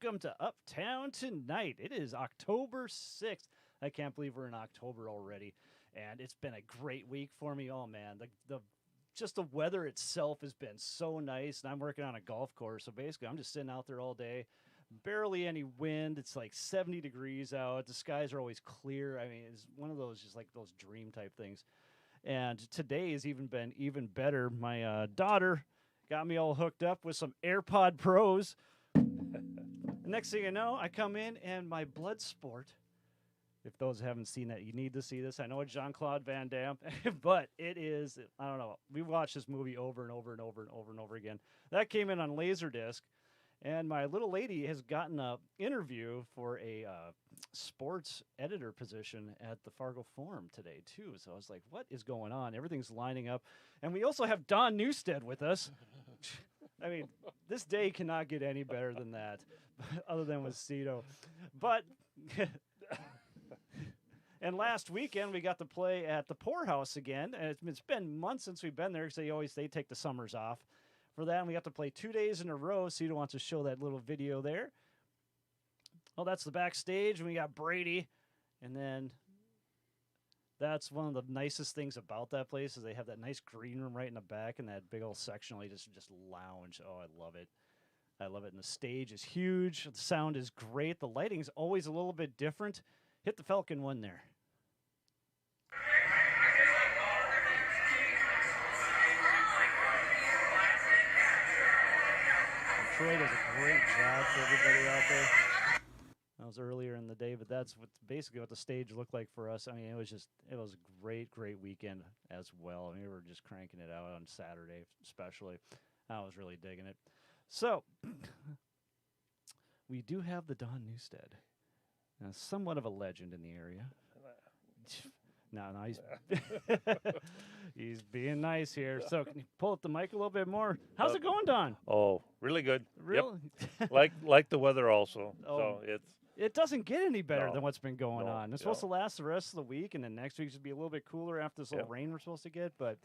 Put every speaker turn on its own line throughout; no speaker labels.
welcome to Uptown Tonight. It is October 6th. I can't believe we're in October already, and it's been a great week for me. Oh, man, just the weather itself has been so nice, and I'm working on a golf course, so basically I'm just sitting out there all day. Barely any wind. It's like 70 degrees out. The skies are always clear. I mean, it's one of those just like those dream type things. And today has even been even better. My daughter got me all hooked up with some AirPod Pros. Next thing you know, I come in and my blood sport. If those haven't seen that, you need to see this. I know it's Jean-Claude Van Damme, but it is, I don't know. We watched this movie over and over and over and over and over again. That came in on Laserdisc. And my little lady has gotten an interview for a sports editor position at the Fargo Forum today, too. So I was like, what is going on? Everything's lining up. And we also have Don Newstead with us. I mean, this day cannot get any better than that, other than with Cito. But, and last weekend we got to play at the Poorhouse again. And it's been months since we've been there because they take the summers off. For that, and we got to play 2 days in a row. Cito wants to show that little video there. Oh, that's the backstage, and we got Brady. And then that's one of the nicest things about that place is they have that nice green room right in the back and that big old section where you just lounge. Oh, I love it. I love it. And the stage is huge. The sound is great. The lighting's always a little bit different. Hit the Falcon one there. Troy does a great job for everybody out there. That was earlier in the day, but that's basically what the stage looked like for us. I mean, it was a great weekend as well. I mean, we were just cranking it out on Saturday, especially. I was really digging it. So, we do have the Don Newstead, somewhat of a legend in the area. No, he's being nice here. So can you pull up the mic a little bit more? How's it going, Don?
Oh, really good.
Really?
Yep. like the weather also.
Oh,
so
it doesn't get any better than what's been going on. It's supposed to
Yeah.
last the rest of the week, and then next week should be a little bit cooler after this little rain we're supposed to get. But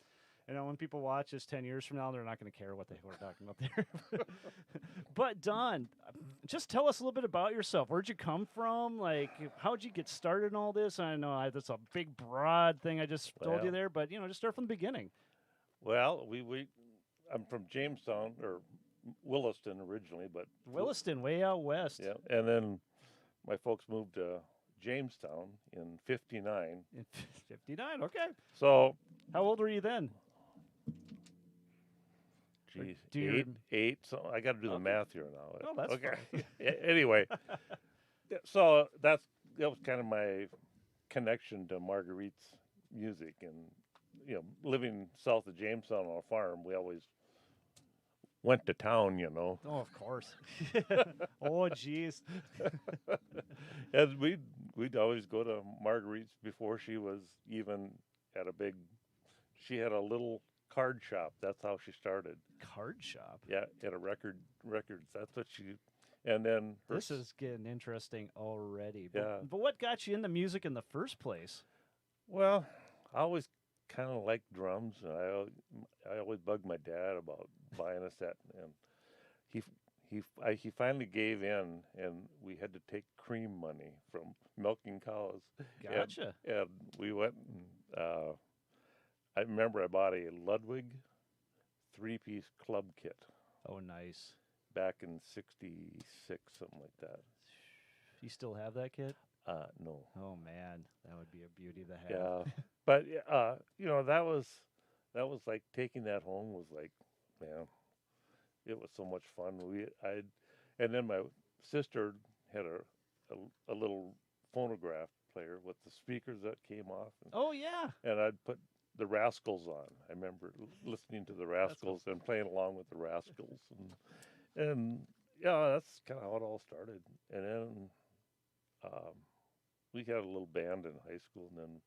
when people watch this 10 years from now, they're not going to care what they were talking about there. But Don, just tell us a little bit about yourself. Where'd you come from? Like, how'd you get started in all this? I know that's a big, broad thing I just told you there, but just start from the beginning.
Well, I'm from Jamestown or Williston originally, but
Williston, way out west.
Yeah, and then my folks moved to Jamestown in '59.
In '59, okay.
So,
how old were you then?
Geez, eight. So I got to do the math here now.
Oh, that's
okay. Anyway, so that was kind of my connection to Marguerites music, and living south of Jamestown on a farm, we always went to town.
Oh, of course. Oh, jeez.
And we'd always go to Marguerites before she was even at she had a little card shop. That's how she started.
Card shop?
Yeah, at a records. That's what and then
this is getting interesting already.
Yeah.
But what got you into music in the first place?
Well, I always kind of liked drums, and I always bugged my dad about buying a set, and he finally gave in, and we had to take cream money from milking cows.
Gotcha.
And we went, and I remember I bought a Ludwig 3-piece club kit.
Oh, nice.
Back in '66, something like that.
You still have that kit?
No.
Oh man, that would be a beauty to have.
Yeah, but that was like taking that home was like, man, it was so much fun. And then my sister had a little phonograph player with the speakers that came off.
Oh yeah.
And I'd put the Rascals on. I remember listening to the Rascals and playing along with the Rascals, and that's kind of how it all started. And then we had a little band in high school, and then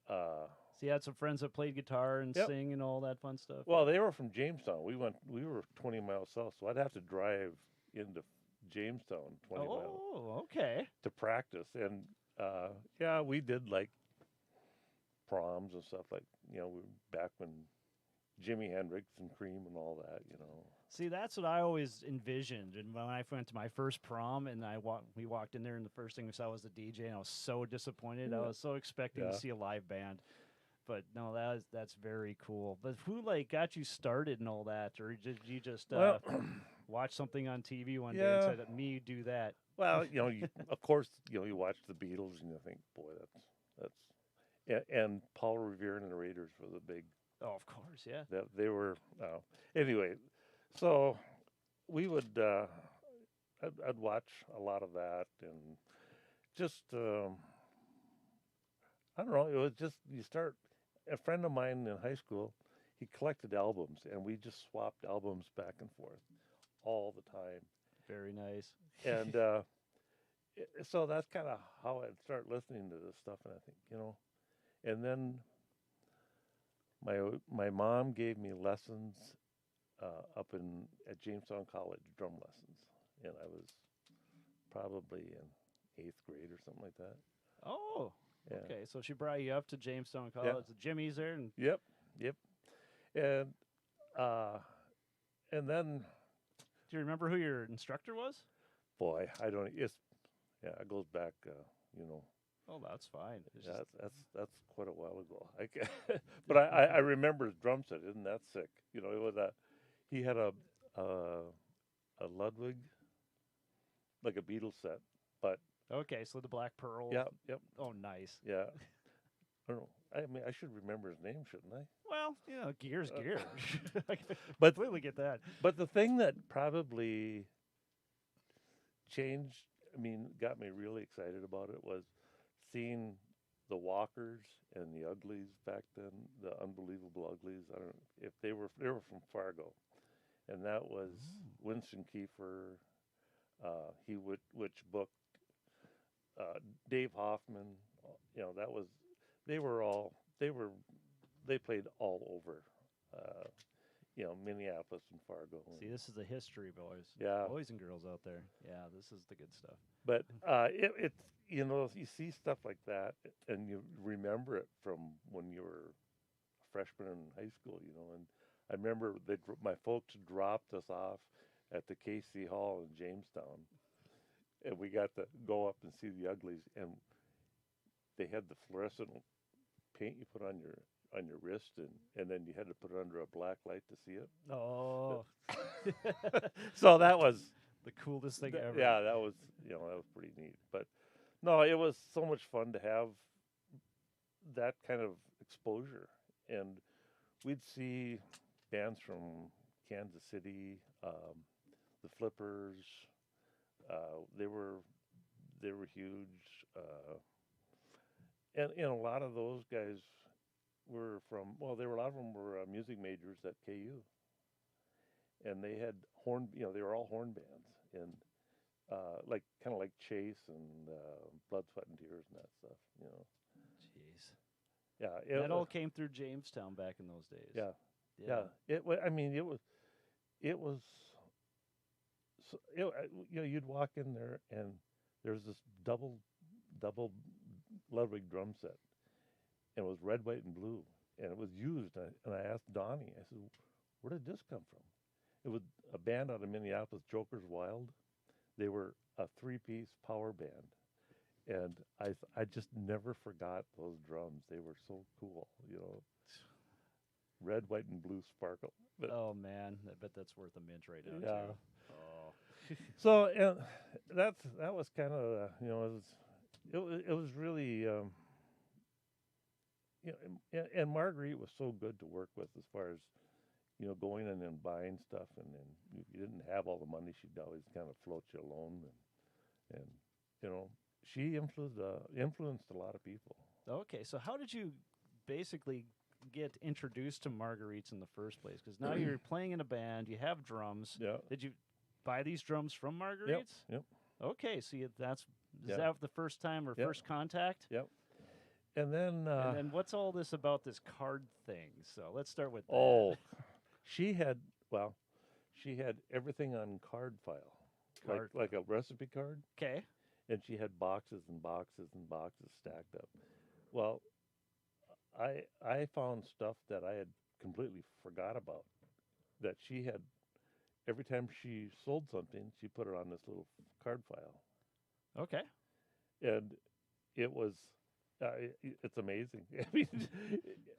so you had some friends that played guitar and sing and all that fun stuff.
Well, they were from Jamestown. We were 20 miles south, so I'd have to drive into Jamestown 20 miles.
Oh, okay.
To practice, and we did like proms and stuff like back when Jimi Hendrix and Cream and all that.
See, that's what I always envisioned. And when I went to my first prom, and we walked in there, and the first thing we saw was the DJ, and I was so disappointed. I was so expecting to see a live band, but no, that's very cool. But who got you started and all that, or did you just watch something on TV one day and said, "Me do that"?
Well, of course, you watch the Beatles and you think, boy, that's and Paul Revere and the Raiders were the big.
Oh, of course, yeah.
That they were anyway. So we would I'd watch a lot of that, and just I don't know. It was just you start. A friend of mine in high school, he collected albums, and we just swapped albums back and forth all the time.
Very nice.
And so that's kind of how I'd start listening to this stuff, and I think, and then my mom gave me lessons up at Jamestown College, drum lessons, and I was probably in 8th grade or something like that.
Oh,
yeah.
Okay. So she brought you up to Jamestown College. The Jimmy's there, and
Yep, and then.
Do you remember who your instructor was?
Boy, I don't. It goes back.
Oh, that's fine.
That's quite a while ago. But I remember his drum set. Isn't that sick? It was he had a Ludwig, like a Beatles set, but
okay, so the Black Pearl.
Yeah, yep.
Oh, nice.
Yeah. I don't know. I mean, I should remember his name, shouldn't I?
Well, gear's gear. I
But
completely get that.
But the thing that probably changed, got me really excited about it was seeing the Walkers and the Uglies back then, the Unbelievable Uglies. I don't know if they were from Fargo, and that was Winston Kiefer. Which booked Dave Hoffman. That was they played all over. Minneapolis and Fargo.
See, this is the history, boys.
Yeah.
Boys and girls out there. Yeah, this is the good stuff.
But it's you see stuff like that, and you remember it from when you were a freshman in high school, And I remember my folks dropped us off at the KC Hall in Jamestown, and we got to go up and see the Uglies, and they had the fluorescent paint you put on your wrist, and then you had to put it under a black light to see it.
Oh.
So that was
the coolest thing ever.
Yeah, that was pretty neat. But no, it was so much fun to have that kind of exposure, and we'd see bands from Kansas City, the Flippers. They were huge, and a lot of those guys were from. Well, a lot of them were music majors at KU, and they had horn. They were all horn bands, and kind of like Chase and Blood, Sweat, and Tears and that stuff.
Jeez.
Yeah,
that all came through Jamestown back in those days.
Yeah. It was. So, you'd walk in there and there's this double Ludwig drum set, and it was red, white, and blue, and it was used. And I asked Donnie, I said, "Where did this come from?" It was a band out of Minneapolis, Joker's Wild. They were a 3-piece power band, and I just never forgot those drums. They were so cool, Red, white, and blue sparkle. But,
oh man, I bet that's worth a mint right now.
Yeah.
Too. Oh.
So and that was kind of it was really and Marguerite was so good to work with as far as going in and buying stuff, and then you didn't have all the money, she'd always kind of float you along, and she influenced a lot of people.
Okay, so how did you basically get introduced to Marguerites in the first place? Because now you're playing in a band, you have drums.
Yeah.
Did you buy these drums from Marguerites?
Yep.
Okay, so is that the first time or first contact?
Yep. And then
what's all this about this card thing? So let's start with that.
Oh, she had everything on card file, like a recipe card.
Okay.
And she had boxes and boxes and boxes stacked up. Well, I found stuff that I had completely forgot about, that she had every time she sold something, she put it on this little card file,
Okay.
and it was. It's amazing. I mean,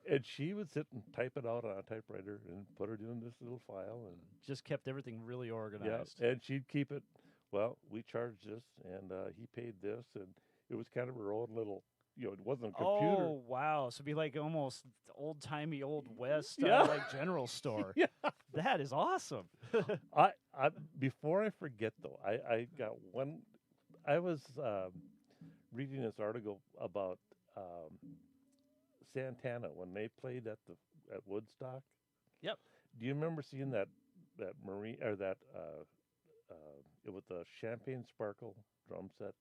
and she would sit and type it out on a typewriter and put it in this little file, and
Just kept everything really
yeah,
organized.
and she'd keep it. Well, we charged this, and he paid this, and it was kind of her own little. It wasn't a computer.
Oh wow! So it'd be like almost old timey old west,
Yeah.
like general store.
Yeah.
That is awesome.
I before I forget though, I got one. I was reading this article about Santana when they played at Woodstock.
Yep.
Do you remember seeing that marine or that it was the Champagne Sparkle drum set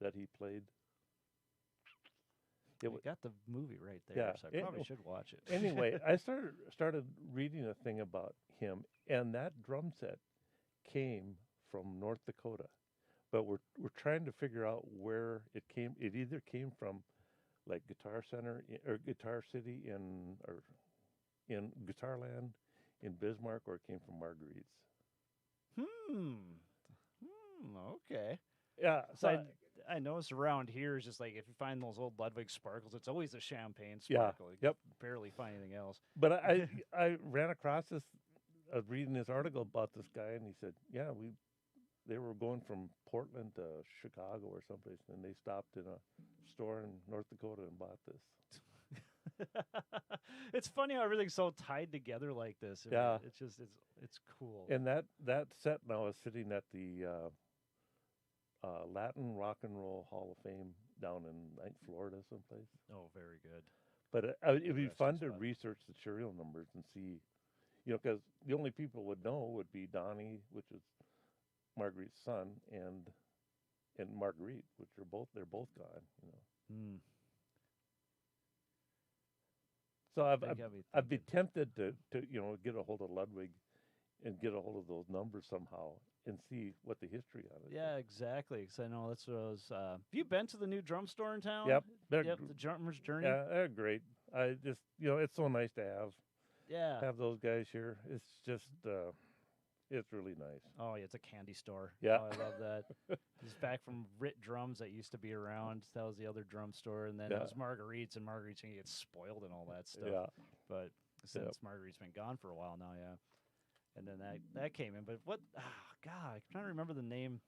that he played?
You got the movie right there,
Yeah,
so I probably should watch it.
Anyway, I started reading a thing about him, and that drum set came from North Dakota, but we're trying to figure out where it came. It either came from like Guitar Center or Guitar City in Guitarland in Bismarck, or it came from Marguerites.
Okay.
Yeah,
So I noticed around here is just like if you find those old Ludwig sparkles, it's always a champagne sparkle. You
yep.
barely find anything else.
But I ran across this. I was reading this article about this guy, and he said, "Yeah, they were going from Portland to Chicago or someplace, and they stopped in a store in North Dakota and bought this."
It's funny how everything's so tied together like this.
Yeah.
It's just it's cool.
And that set now is sitting at the Latin Rock and Roll Hall of Fame down in Florida someplace.
Oh, very good.
But it'd be
Interesting
fun to
spot.
research the serial numbers and see, because the only people would know would be Donnie, which is Marguerite's son, and Marguerite, which they're both gone. So I'd be tempted to get a hold of Ludwig and get a hold of those numbers somehow and see what the history on it.
Yeah, exactly. Because I know that's what I was. Have you been to the new drum store in town?
Yep.
Yep. The Drummer's Journey.
Yeah, they're great. I just it's so nice to
Yeah.
have those guys here. It's just it's really nice.
Oh, yeah, it's a candy store.
Yeah.
Oh, I love that. It's back from Rit Drums that used to be around. That was the other drum store. And then it
Yeah.
was Marguerites, and Marguerites can get spoiled and all that stuff.
Yeah.
But since Marguerite's been gone for a while now, yeah. And then that came in. But what, God, I'm trying to remember the name.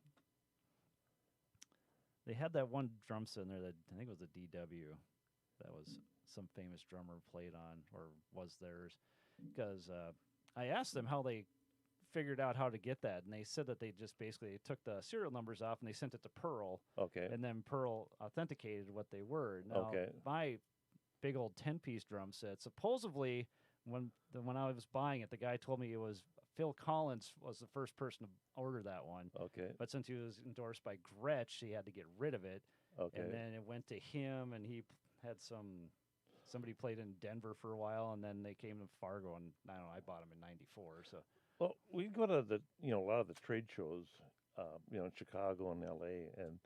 They had that one drum set in there that I think it was a DW. That was some famous drummer played on or was theirs. Because I asked them how they figured out how to get that, and they said that they just basically took the serial numbers off and they sent it to Pearl,
Okay.
and then Pearl authenticated what they were. Now,
Okay.
my big old 10-piece drum set, supposedly when I was buying it, the guy told me it was Phil Collins was the first person to order that one.
Okay.
But since he was endorsed by Gretsch, he had to get rid of it.
Okay.
And then it went to him, and he had somebody played in Denver for a while, and then they came to Fargo, and I don't know, I bought them in '94. So
Well, we go to the a lot of the trade shows, in Chicago and L.A. and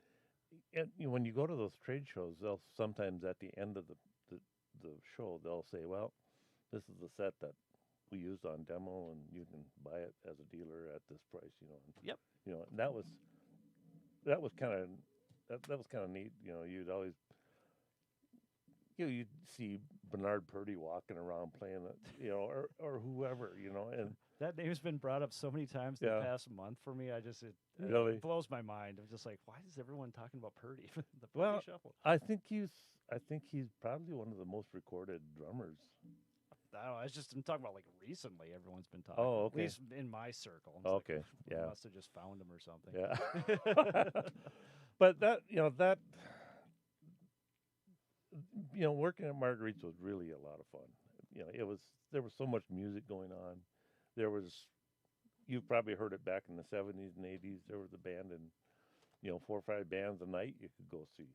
when you go to those trade shows, they'll sometimes at the end of the show they'll say, "Well, this is the set that we used on demo, and you can buy it as a dealer at this price."
Yep.
And that was kind of neat. You'd always you'd see Bernard Purdy walking around playing it, or whoever, and
that name's been brought up so many times
Yeah.
the past month for me. It
Really?
blows my mind. I'm just like, why is everyone talking about Purdy? The Purdy
Well,
Shuffle.
I think he's probably one of the most recorded drummers.
I don't know. I'm talking about like recently.'t been talking.
Oh,
At
okay.
least in my circle. It's
Okay,
Like,
yeah.
Must have just found him or something.
Yeah. But that working at Marguerite's was really a lot of fun. There was so much music going on. You probably heard it back in the 70s and 80s. There was a band and 4 or 5 bands a night you could go see.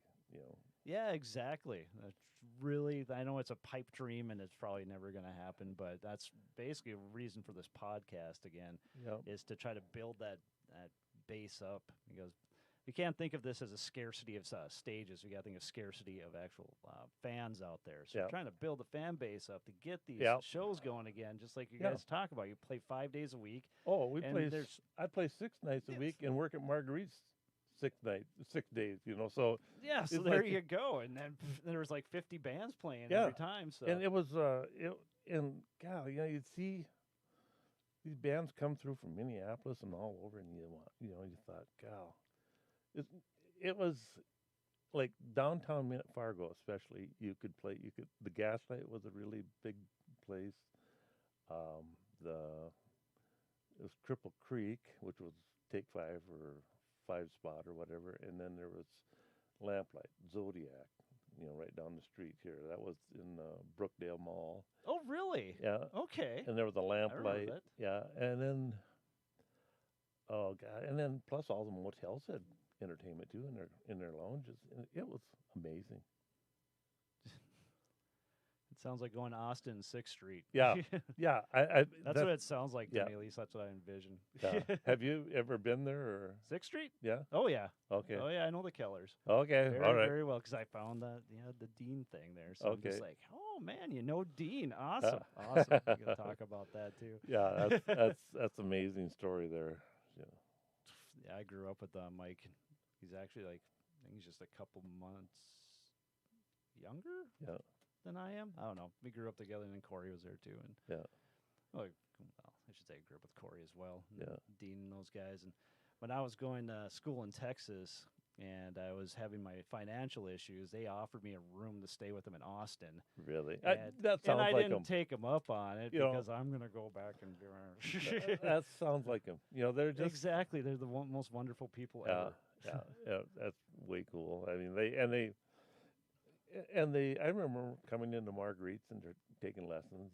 Yeah, exactly. That's really, I know it's a pipe dream and it's probably never going to happen, but that's basically a reason for this podcast again,
Yeah.
is to try to build that base up, because we can't think of this as a scarcity of stages. We got to think of scarcity of actual fans out there. So
Yeah.
we're trying to build a fan base up to get these
Yeah.
shows going again, just like you
Yeah.
guys talk about. You play 5 days a week.
Oh, we
And
play.
there's-
I play 6 nights a
Yes.
week and work at Marguerites 6 days. So
Yeah, so
It's
there
like-
you go. And then there was like 50 bands playing
Yeah.
every time. So
and it was and God, you'd see these bands come through from Minneapolis and all over, and you thought, God, it was like downtown Fargo, especially. You could play. The Gaslight was a really big place. It was Cripple Creek, which was Take 5 or 5 Spot or whatever, and then there was Lamplight, Zodiac, right down the street here. That was in Brookdale Mall.
Oh, really?
Yeah,
Okay.
and there was a Lamplight.
that.
Yeah, and then oh God, and then plus all the motels had entertainment too in their lounges. And it was amazing.
It sounds like going to Austin 6th Street.
Yeah, yeah.
That's what it sounds like to
yeah.
me, at least. That's what I envision.
Yeah. Have you ever been there? Or
6th Street?
yeah.
Oh, yeah.
Okay.
Oh, yeah, I know the Kellers.
Okay.
Very,
all right.
very well, because I found the Dean thing there. So I'm just
Okay.
like, oh, man, you know Dean. Awesome. Awesome. We can talk about that, too.
Yeah, that's amazing story there. Yeah.
Yeah, I grew up with Mike. He's actually like, I think he's just a couple months younger
Yeah.
than I am. I don't know. We grew up together, and then Corey was there too. And
Yeah.
well, I should say I grew up with Corey as well. And
Yeah.
Dean and those guys. And when I was going to school in Texas and I was having my financial issues, they offered me a room to stay with them in Austin.
Really.
And,
That
and
sounds
I
like
didn't
him.
take them up on it
You know-
because I'm going to go back and do
That sounds like him. They're just
exactly. They're the most wonderful people
yeah,
ever.
yeah. That's way cool. I mean, I remember coming into Marguerites and they're taking lessons,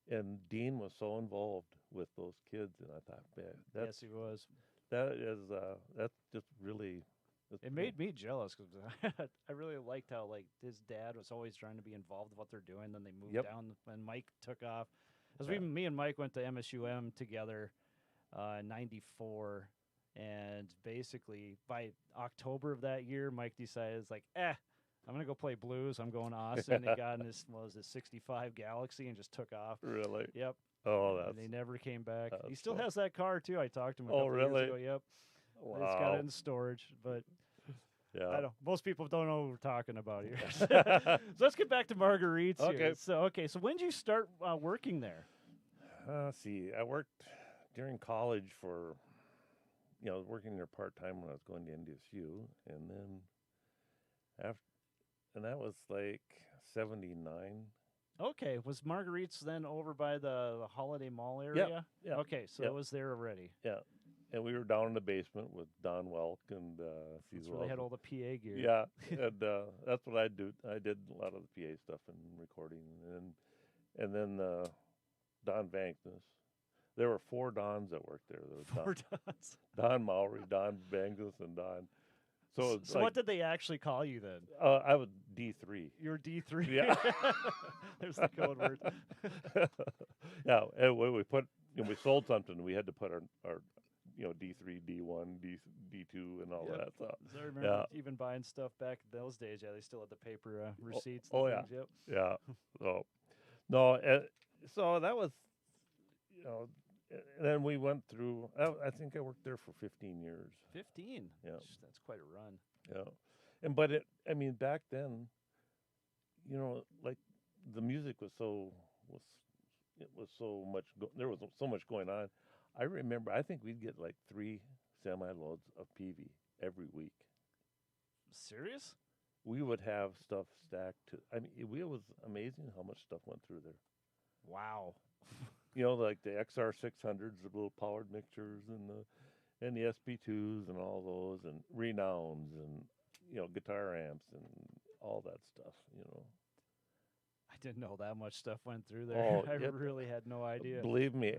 and Dean was so involved with those kids, and I thought, man,
Yes, he was.
that's just really.
It made me jealous because I really liked how like his dad was always trying to be involved with what they're doing. Then they moved
Yep.
down when Mike took off. Because
Yeah.
me and Mike went to MSUM together in '94, and basically by October of that year, Mike decided it's like, I'm gonna go play blues. I'm going to Austin. He got in this '65 Galaxy and just took off.
Really.
Yep.
Oh,
And they never came back. He
that's
still
fun.
has that car too. I talked to him a
Oh,
couple years
really?
ago. Yep.
wow.
He's got it in storage, but.
Yeah.
I don't. Most people don't know what we're talking about here. So let's get back to Marguerites. Here.
Okay.
So when did you start working there?
See, I worked during college for, working there part time when I was going to NDSU, and then and that was like '79.
Okay, was Marguerites then over by the Holiday Mall area?
Yeah.
Okay, so
Yep.
it was there already.
Yeah, and we were down in the basement with Don Welk and
That's where they had all the PA gear.
Yeah, and that's what I do. I did a lot of the PA stuff and recording, and then Don Bankness. There were 4 Dons that worked there. There was
4 Dons.
Don Mowry, Don Bankness, and Don. So, it's
So what did they actually call you then?
I was D3.
You were D3.
Yeah.
There's the code word.
Yeah, and when we sold something, we had to put our D3, D1, D2, and all
Yep.
that stuff.
So I remember even buying stuff back in those days. Yeah, they still had the paper receipts.
oh,
and
yeah.
things. Yep.
Yeah. So, no, so that was, and then we went through. I think I worked there for 15 years.
15.
Yeah.
That's quite a run.
Yeah, but back then, like the music was so much. There was so much going on. I remember. I think we'd get like 3 semi-loads of PV every week.
Serious?
We would have stuff stacked. It was amazing how much stuff went through there.
Wow.
Like the XR 600s, the little powered mixtures, and the SP2s, and all those, and Renowns, and guitar amps, and all that stuff.
I didn't know that much stuff went through there.
Oh,
I
it-
really had no idea.
Believe me,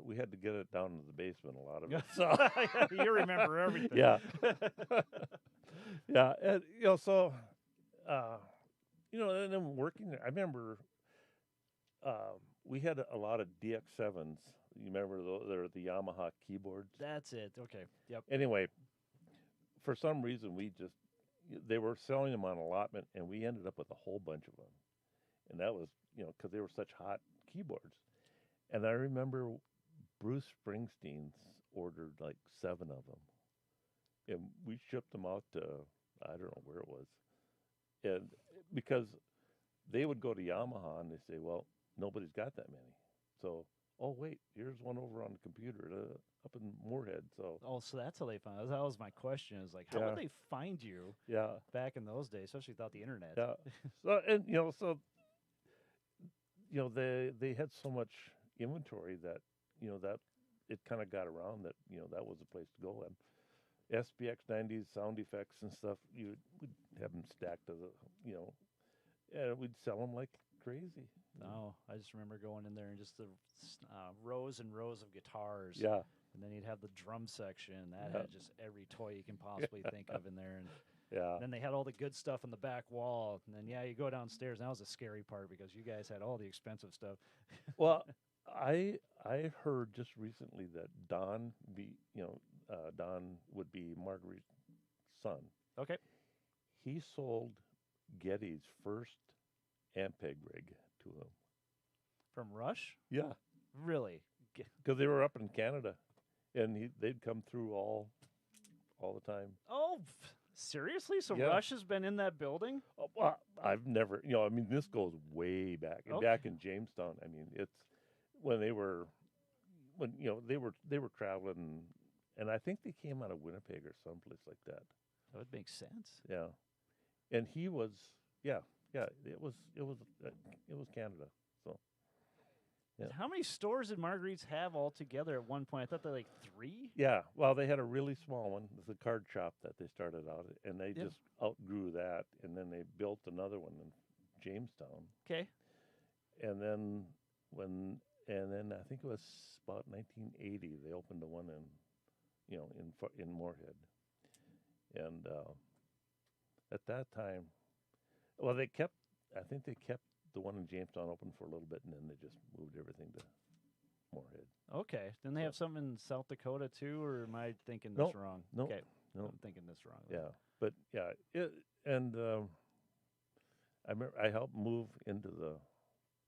we had to get it down to the basement. A lot of it. So
You remember everything.
yeah, yeah, and so and then working there, I remember we had a lot of DX7s. You remember they're the Yamaha keyboards.
That's it. Okay. Yep.
Anyway, for some reason, they were selling them on allotment, and we ended up with a whole bunch of them. And that was, because they were such hot keyboards. And I remember Bruce Springsteen's ordered like 7 of them. And we shipped them out to, I don't know where it was. And because they would go to Yamaha and they say, well, nobody's got that many. So, oh, wait, here's one over on the computer up in Moorhead. So,
so that's how they found it. That was my question. Is like, how would they find you? Back in those days, especially without the internet.
Yeah. So and they had so much inventory that that it kind of got around that that was the place to go. And SPX 90s sound effects and stuff, we'd have them stacked as and we'd sell them like crazy.
No, I just remember going in there and just the rows and rows of guitars.
Yeah.
And then you'd have the drum section that had just every toy you can possibly think of in there. And then they had all the good stuff on the back wall. And then you go downstairs. And that was the scary part because you guys had all the expensive stuff.
Well, I heard just recently that Don would be Marguerite's son.
Okay.
He sold Getty's first Ampeg rig to him.
From Rush?
Yeah.
Really?
Because they were up in Canada, and they'd come through all the time.
Oh, seriously? So Rush has been in that building?
Oh, well, I've never, this goes way back.
Okay.
Back in Jamestown. I mean, it's when they were traveling, and I think they came out of Winnipeg or someplace like that.
That would make sense.
Yeah, and he was, it was Canada. So, yeah.
How many stores did Marguerites have altogether at one point? I thought they had 3.
Yeah, well, they had a really small one. It's a card shop that they started out at, and they just outgrew that, and then they built another one in Jamestown.
Okay.
And then I think it was about 1980 they opened the one in Moorhead, and at that time, well, I think they kept the one in Jamestown open for a little bit, and then they just moved everything to Moorhead.
Okay. Didn't they have something in South Dakota too, or am I thinking this wrong?
No.
Okay.
No.
I'm thinking this wrong.
Yeah, but I remember I helped move into the.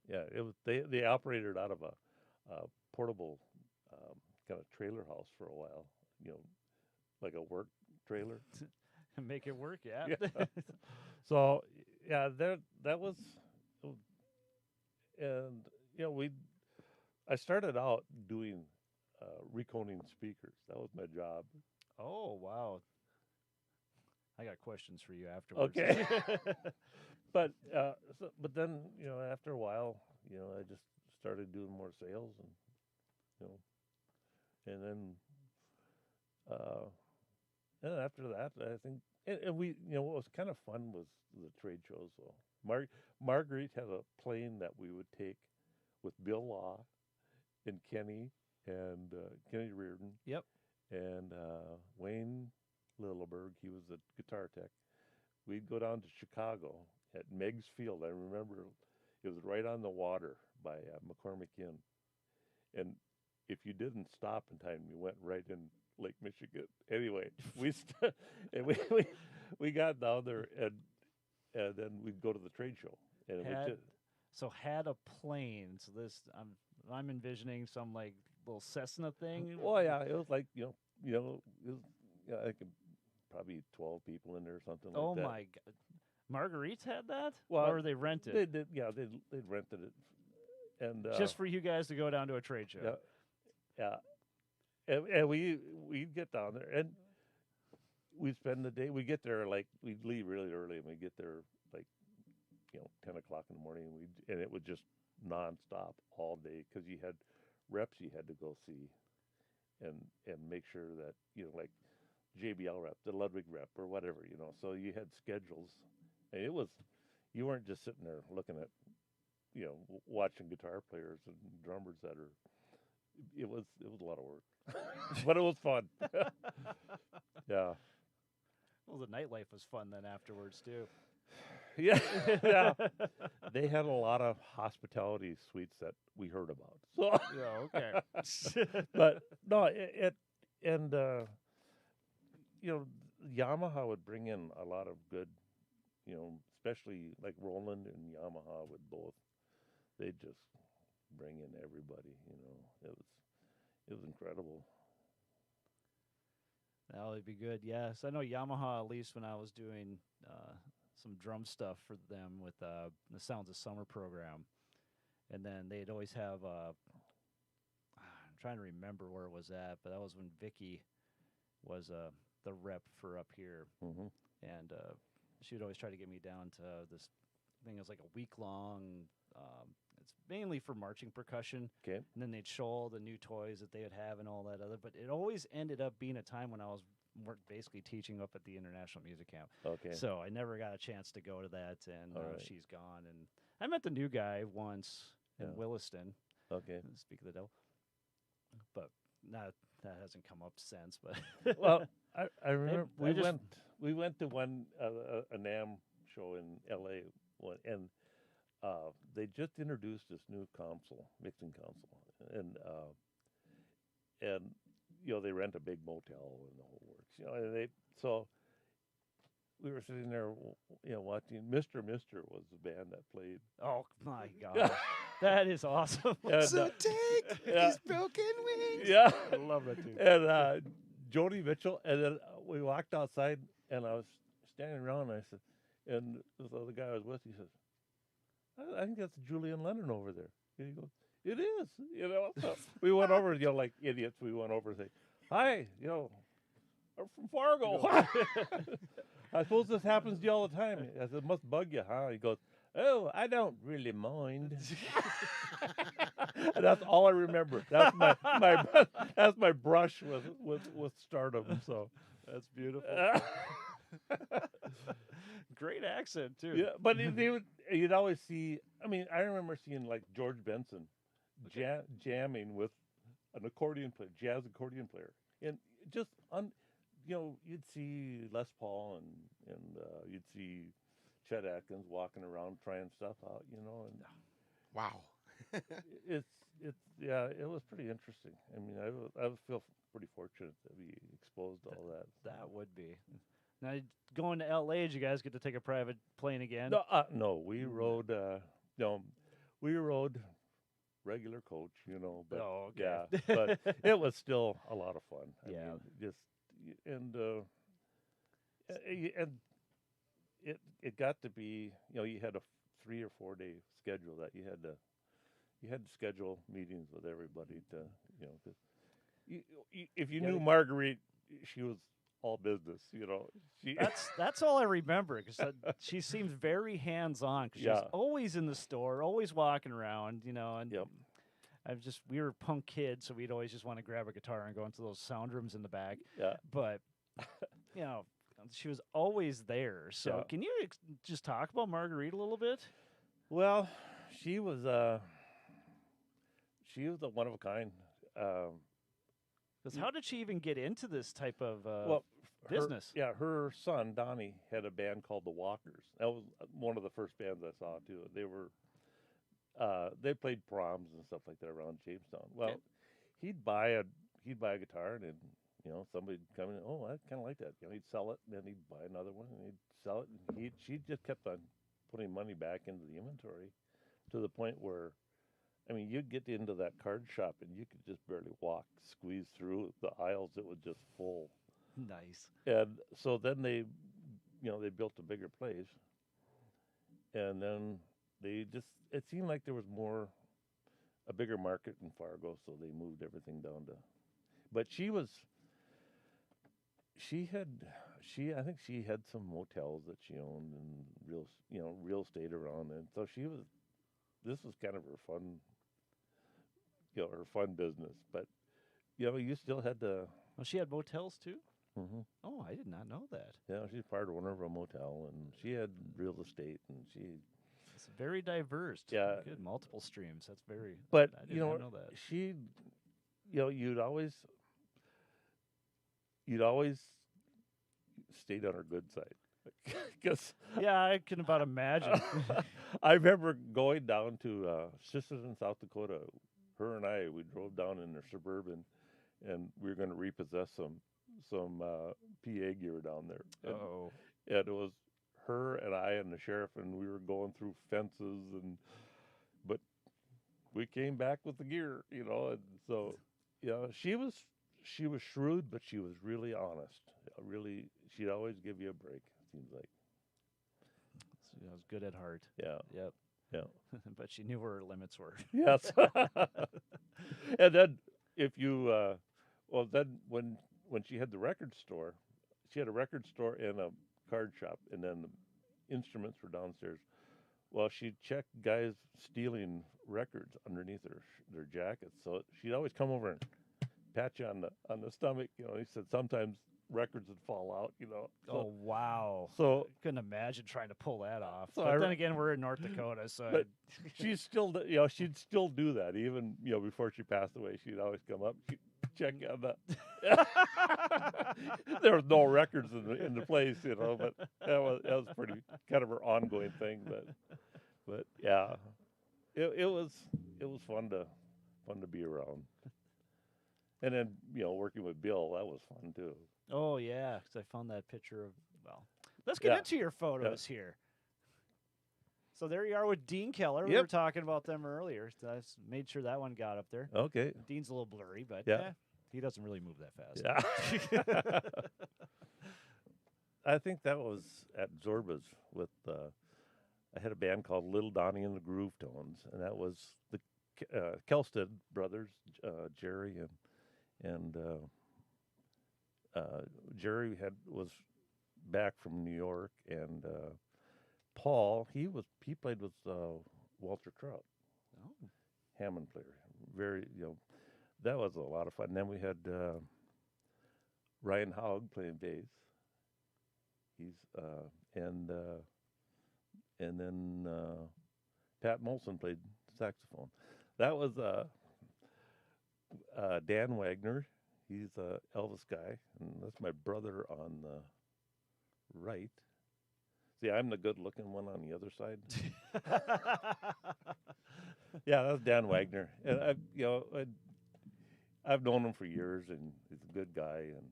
Yeah, it was they operated out of a portable kind of trailer house for a while, like a work trailer.
Make it work, yeah.
So that was, and I started out doing reconing speakers. That was my job.
Oh wow! I got questions for you afterwards.
Okay. But then after a while I just started doing more sales and then after that I think and we what was kind of fun was the trade shows. So Marguerite had a plane that we would take with Bill Law and Kenny Reardon.
Yep.
And Wayne Lilleberg, he was the guitar tech. We'd go down to Chicago at Meg's Field. I remember it was right on the water by McCormick Inn. And if you didn't stop in time, you went right in Lake Michigan. Anyway, we got down there, and then we'd go to the trade show. And
had a plane. So this, I'm envisioning some like little Cessna thing.
Oh yeah, it was like it was I could probably 12 people in there or something like that.
Oh my God. Marguerites had that?
Well,
or they rented?
They did, they'd rented it. And
just for you guys to go down to a trade show.
Yeah. And we'd get down there and we'd spend the day. We get there we'd leave really early and we'd get there 10 o'clock in the morning and it would just nonstop all day because you had reps you had to go see and make sure that like JBL rep, the Ludwig rep or whatever, so you had schedules. And you weren't just sitting there looking at, watching guitar players and drummers it was a lot of work, but it was fun. Yeah.
Well, the nightlife was fun then afterwards too.
Yeah. Yeah. They had a lot of hospitality suites that we heard about. So
yeah, okay.
But no, Yamaha would bring in a lot of good, especially like Roland and Yamaha would both. They just bring in everybody. It was incredible.
That would be good. Yes, I know Yamaha. At least when I was doing some drum stuff for them with the Sounds of Summer program, and then they'd always have. I'm trying to remember where it was at, but that was when Vicky was the rep for up here,
Mm-hmm.
and she would always try to get me down to this thing. It was like a week long. It's mainly for marching percussion.
Okay.
And then they'd show all the new toys that they would have and all that other. But it always ended up being a time when I was basically teaching up at the International Music Camp.
Okay.
So I never got a chance to go to that, and
All
now
right.
she's gone. And I met the new guy once in
Yeah.
Williston.
Okay.
Speak of the devil. But that hasn't come up since. But
Well, I remember
I just-
we went to one a NAMM show in L.A. And they just introduced this new mixing console, and they rent a big motel and the whole works, and so we were sitting there, watching. Mr. was the band that played.
oh my God, that is awesome.
And,
So take
yeah.
his broken wings.
Yeah,
I love it too.
and Joni Mitchell, and then we walked outside, and I was standing around, and I said, and this other guy I was with, he says, I think that's Julian Lennon over there. And he goes, it is, So we went over, like idiots, we went over and say, hi, I'm from Fargo. I suppose this happens to you all the time. I said, it must bug you, huh? He goes, oh, I don't really mind. And that's all I remember. That's that's my brush with stardom. So
That's beautiful. Great accent too.
yeah, but you'd always see. I mean, I remember seeing like George Benson jamming with an accordion player, jazz accordion player, and just you'd see Les Paul and you'd see Chet Atkins walking around trying stuff out, and
Wow.
it was pretty interesting. I mean, I feel pretty fortunate to be exposed to all that.
That would be. Now, going to L.A., did you guys get to take a private plane again?
No, we rode. We rode regular coach. But
Oh, okay.
yeah, but it was still a lot of fun. I
Yeah.
mean, just and it got to be. You had a 3 or 4 day schedule that you had to schedule meetings with everybody to, because if you knew Marguerite, she was all business,
That's all I remember because she seems very hands on. Because
Yeah.
she's always in the store, always walking around, and
Yep.
we were punk kids, so we'd always just want to grab a guitar and go into those sound rooms in the back.
Yeah.
But she was always there. So
Yeah.
can you just talk about Marguerite a little bit?
Well, she was a one of a kind.
Because how did she even get into this type of business?
Her son Donnie had a band called the Walkers. That was one of the first bands I saw too. They played proms and stuff like that around Jamestown. Well,
Okay.
he'd buy a guitar, and then somebody'd come in. Oh, I kind of like that. He'd sell it, and then he'd buy another one, and he'd sell it. And she just kept on putting money back into the inventory, to the point where, I mean, you'd get into that card shop and you could just barely squeeze through the aisles. It was just full.
Nice.
And so then they built a bigger place, and then it seemed like there was a bigger market in Fargo, so they moved everything down to, but I think she had some motels that she owned and real estate around, and so this was kind of her fun, her fun business, but you still had to.
Well, she had motels too?
Mm-hmm.
Oh, I did not know that.
Yeah, she's part owner of a motel, and she had real estate, and
It's very diverse.
Yeah.
Good. Multiple streams. That's very.
But
I did not know that.
she, you'd always stayed on her good side, because
Yeah, I can about imagine.
I remember going down to Sisters in South Dakota. Her and we drove down in their Suburban, and we were going to repossess PA gear down there.
Oh.
And it was her and I and the sheriff, and we were going through fences, but we came back with the gear, and so, she was shrewd, but she was really honest. Really, she'd always give you a break, it seems like.
So I was good at heart.
Yeah.
Yep.
Yeah.
But she knew where her limits were.
Yes. And then if you, then when she had the record store, she had a record store and a card shop, and then the instruments were downstairs. Well, she'd check guys stealing records underneath their jackets, so she'd always come over and pat you on the stomach. He said sometimes records would fall out. So,
Oh, wow.
So
Couldn't imagine trying to pull that off.
So
But then again, we're in North Dakota, so
but she'd still, she'd still do that even, before she passed away. She'd always come up, she'd check on the. There was no records in the place, but that was pretty kind of her ongoing thing. But yeah, it was fun to be around. And then working with Bill, that was fun too.
Oh, yeah, because I found that picture of, let's get into your photos here. So there you are with Dean Keller. We were talking about them earlier. So I made sure that one got up there.
Okay.
Dean's a little blurry, but he doesn't really move that fast.
Yeah. I think that was at Zorba's with, I had a band called Little Donnie and the Groove Tones, and that was the Kelstead brothers, Jerry and Jerry was back from New York, and Paul he played with Walter Trout, Hammond player. Very that was a lot of fun. And then we had Ryan Haug playing bass. He's and then Pat Molson played saxophone. That was Dan Wagner. He's a Elvis guy, and that's my brother on the right. See, I'm the good-looking one on the other side. Yeah, that's Dan Wagner, and I've known him for years, and he's a good guy. And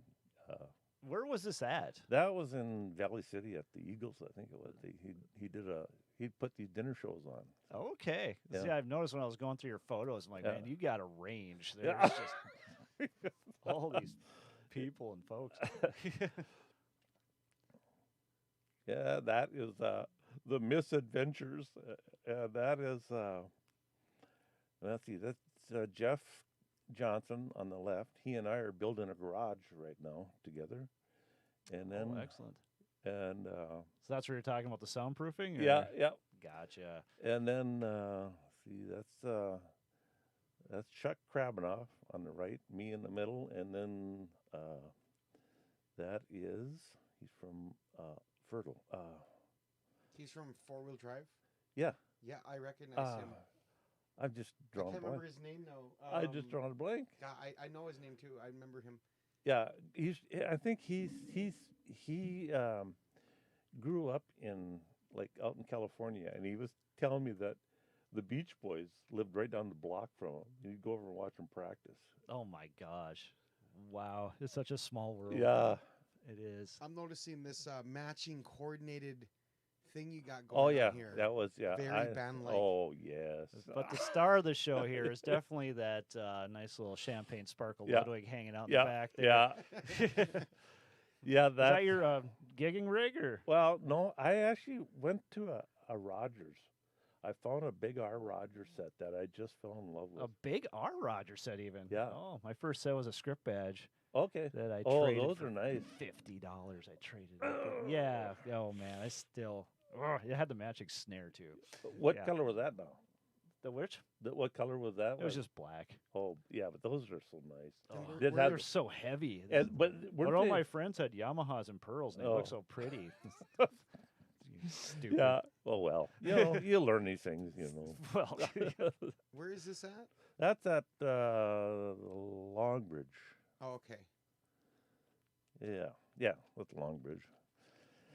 where was this at?
that was in Valley City at the Eagles, I think it was. He'd put these dinner shows on.
Okay.
Yeah.
See, I've noticed when I was going through your photos, I'm like, man, you got a range. There's
Yeah.
just all these people and folks.
Yeah, that is the misadventures. That is, let's see, that's Jeff Johnson on the left. He and I are building a garage right now together. And then,
excellent.
And
So that's where you're talking about the soundproofing? Or?
yeah.
Gotcha.
And then, see, that's Chuck Krabanoff on the right, me in the middle, and then he's from Fertile.
He's from Four Wheel Drive?
Yeah.
Yeah, I recognize him.
I've just drawn
I
a
can't
blank.
remember his name, though.
I just drawn a blank.
God, I know his name, too. I remember him.
Yeah, I think he grew up out in California, and he was telling me that the Beach Boys lived right down the block from him. He'd go over and watch them practice.
Oh, my gosh. Wow. It's such a small world.
Yeah.
It is.
I'm noticing this matching coordinated thing you got going on here.
That was,
Very band-like.
Oh, yes.
But the star of the show here is definitely that nice little champagne sparkle Ludwig hanging out in the back there.
Yeah. Yeah,
Is that your gigging rig? Or?
Well, no, I actually went to a Rogers. I found a big R. Rogers set that I just fell in love with.
A big R. Rogers set even?
Yeah.
Oh, my first set was a script badge.
Okay.
That I
traded
traded
those
for
are nice.
$50. I traded it. Yeah. Oh, man. I still... it had the matching snare, too.
What color was that now?
The which?
What color was that?
It was just black.
Oh, yeah, but those are so nice.
Oh,
They're
so heavy.
But
all my friends had Yamahas and Pearls, and they look so pretty. Stupid.
Yeah. Oh, well. You learn these things,
Well,
where is this at?
That's at Longbridge.
Oh, okay.
Yeah, that's Longbridge.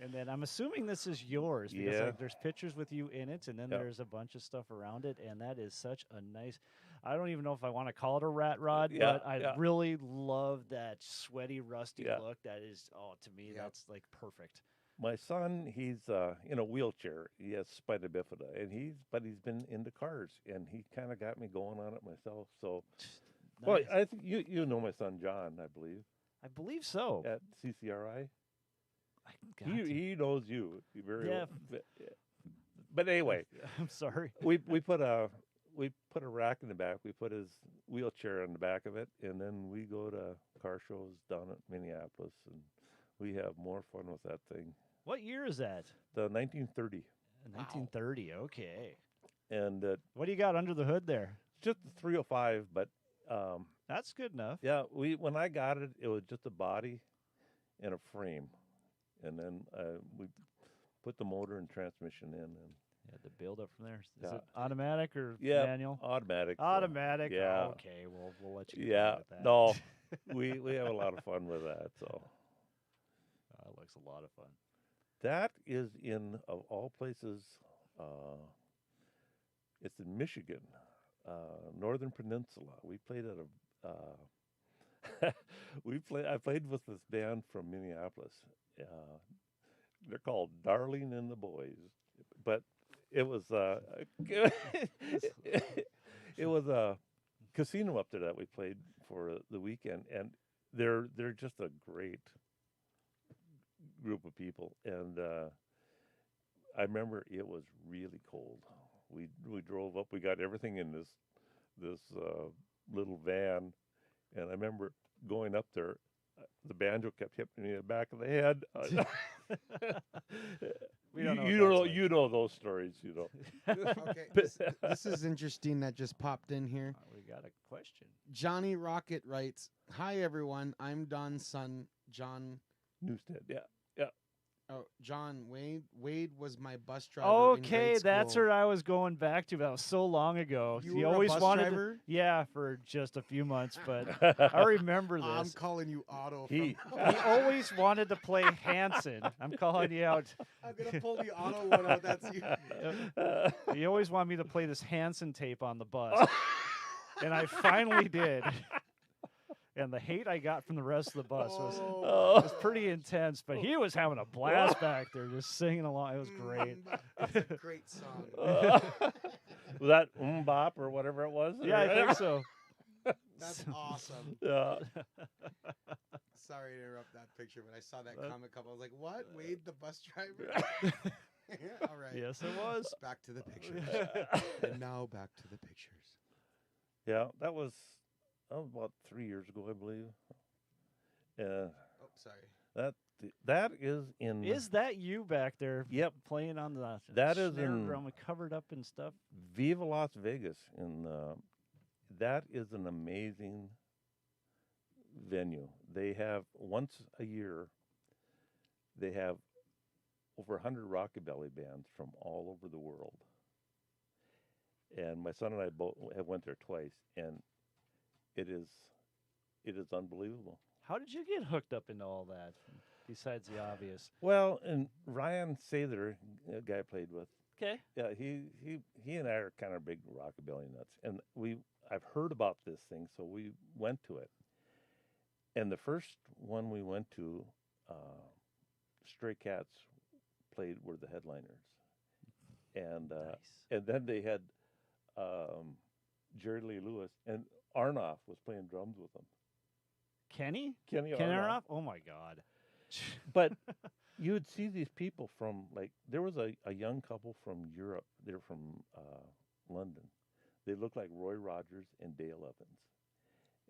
And then I'm assuming this is yours because
Yeah.
there's pictures with you in it, and then there's a bunch of stuff around it, and that is such a nice. I don't even know if I want to call it a rat rod,
Yeah,
but I
yeah.
really love that sweaty, rusty
Yeah.
look. That is, to me,
Yep.
that's like perfect.
My son, he's in a wheelchair. He has spina bifida, and he's been into cars, and he kind of got me going on it myself. So, well,
Nice.
I think you know my son John, I believe,
I believe so.
at CCRI.
I got to.
He knows you very
Yeah.
well. But anyway,
I'm sorry.
we put a rack in the back. We put his wheelchair on the back of it, and then we go to car shows down at Minneapolis, and we have more fun with that thing.
What year is that?
The 1930,
1930. Okay.
and
What do you got under the hood there?
just the 305. But
That's good enough.
yeah, when I got it, it was just a body and a frame, and then we put the motor and transmission in, and
You had to build up from there. Is
Yeah.
it automatic or
yeah,
manual?
automatic. so,
Automatic.
yeah.
Okay. We'll let you. Get
Yeah,
on with that.
no, we have a lot of fun with that. So
That looks a lot of fun.
that is of all places, it's in Michigan, Northern Peninsula. We played at a I played with this band from Minneapolis. They're called Darling and the Boys, but it was it was a casino up there that we played for the weekend, and they're just a great group of people. And I remember it was really cold. We drove up. We got everything in this little van, and I remember going up there. The banjo kept hitting me in the back of the head.
We don't know what
you
that's
know
like.
you know those stories. You know.
Okay, this is interesting that just popped in here.
We got a question.
Johnny Rocket writes, "Hi everyone, I'm Don's son, John."
Newstead, yeah.
Oh, John Wade. Wade was my bus driver. in
Okay,
grade
that's
school.
where I was going back to. That was so long ago.
You
he
were a
always
bus
wanted
driver?
to, yeah, for just a few months, but I remember
I'm
this.
calling you Otto.
He-
From
He always wanted to play Hanson. I'm calling you out.
I'm gonna pull the Otto one out. That's you.
He always wanted me to play this Hanson tape on the bus, and I finally did. And the hate I got from the rest of the bus was pretty intense, but he was having a blast back there, just singing along. It was great.
That's a great song.
Was that Bop or whatever it was?
Yeah, I think so.
That's awesome.
Yeah.
Sorry to interrupt that picture, but I saw that comment couple. I was like, "What? Wade, the bus driver?" All right.
Yes, it was.
Back to the pictures. And now back to the pictures.
Yeah, that was about 3 years ago, I believe.
Oh, sorry.
That is in.
Is that you back there?
Yep.
Playing on the
That is
snare
in-
drum, covered up and stuff.
Viva Las Vegas, and that is an amazing venue. They have once a year. They have over 100 rockabilly bands from all over the world, and my son and I both have went there twice, and it is unbelievable.
How did you get hooked up into all that? Besides the obvious.
Well, and Ryan Sather, a guy I played with,
Okay.
yeah, he and I are kind of big rockabilly nuts, and I've heard about this thing, so we went to it. And the first one we went to, Stray Cats were the headliners, and
Nice.
and then they had Jerry Lee Lewis, and Arnoff was playing drums with them.
Kenny?
Kenny
Ken
Arnoff.
Aronoff? Oh my God.
But you would see these people from, like, there was a young couple from Europe. They're from London. They looked like Roy Rogers and Dale Evans.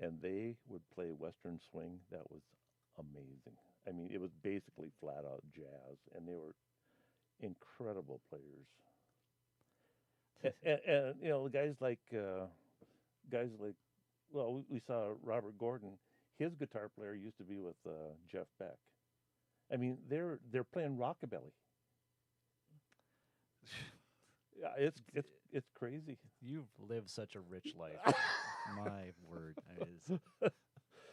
And they would play Western swing. That was amazing. I mean, it was basically flat out jazz, and they were incredible players. And you know, guys like, well, we saw Robert Gordon. His guitar player used to be with Jeff Beck. I mean, they're playing rockabilly. Yeah, it's crazy.
You've lived such a rich life. My word.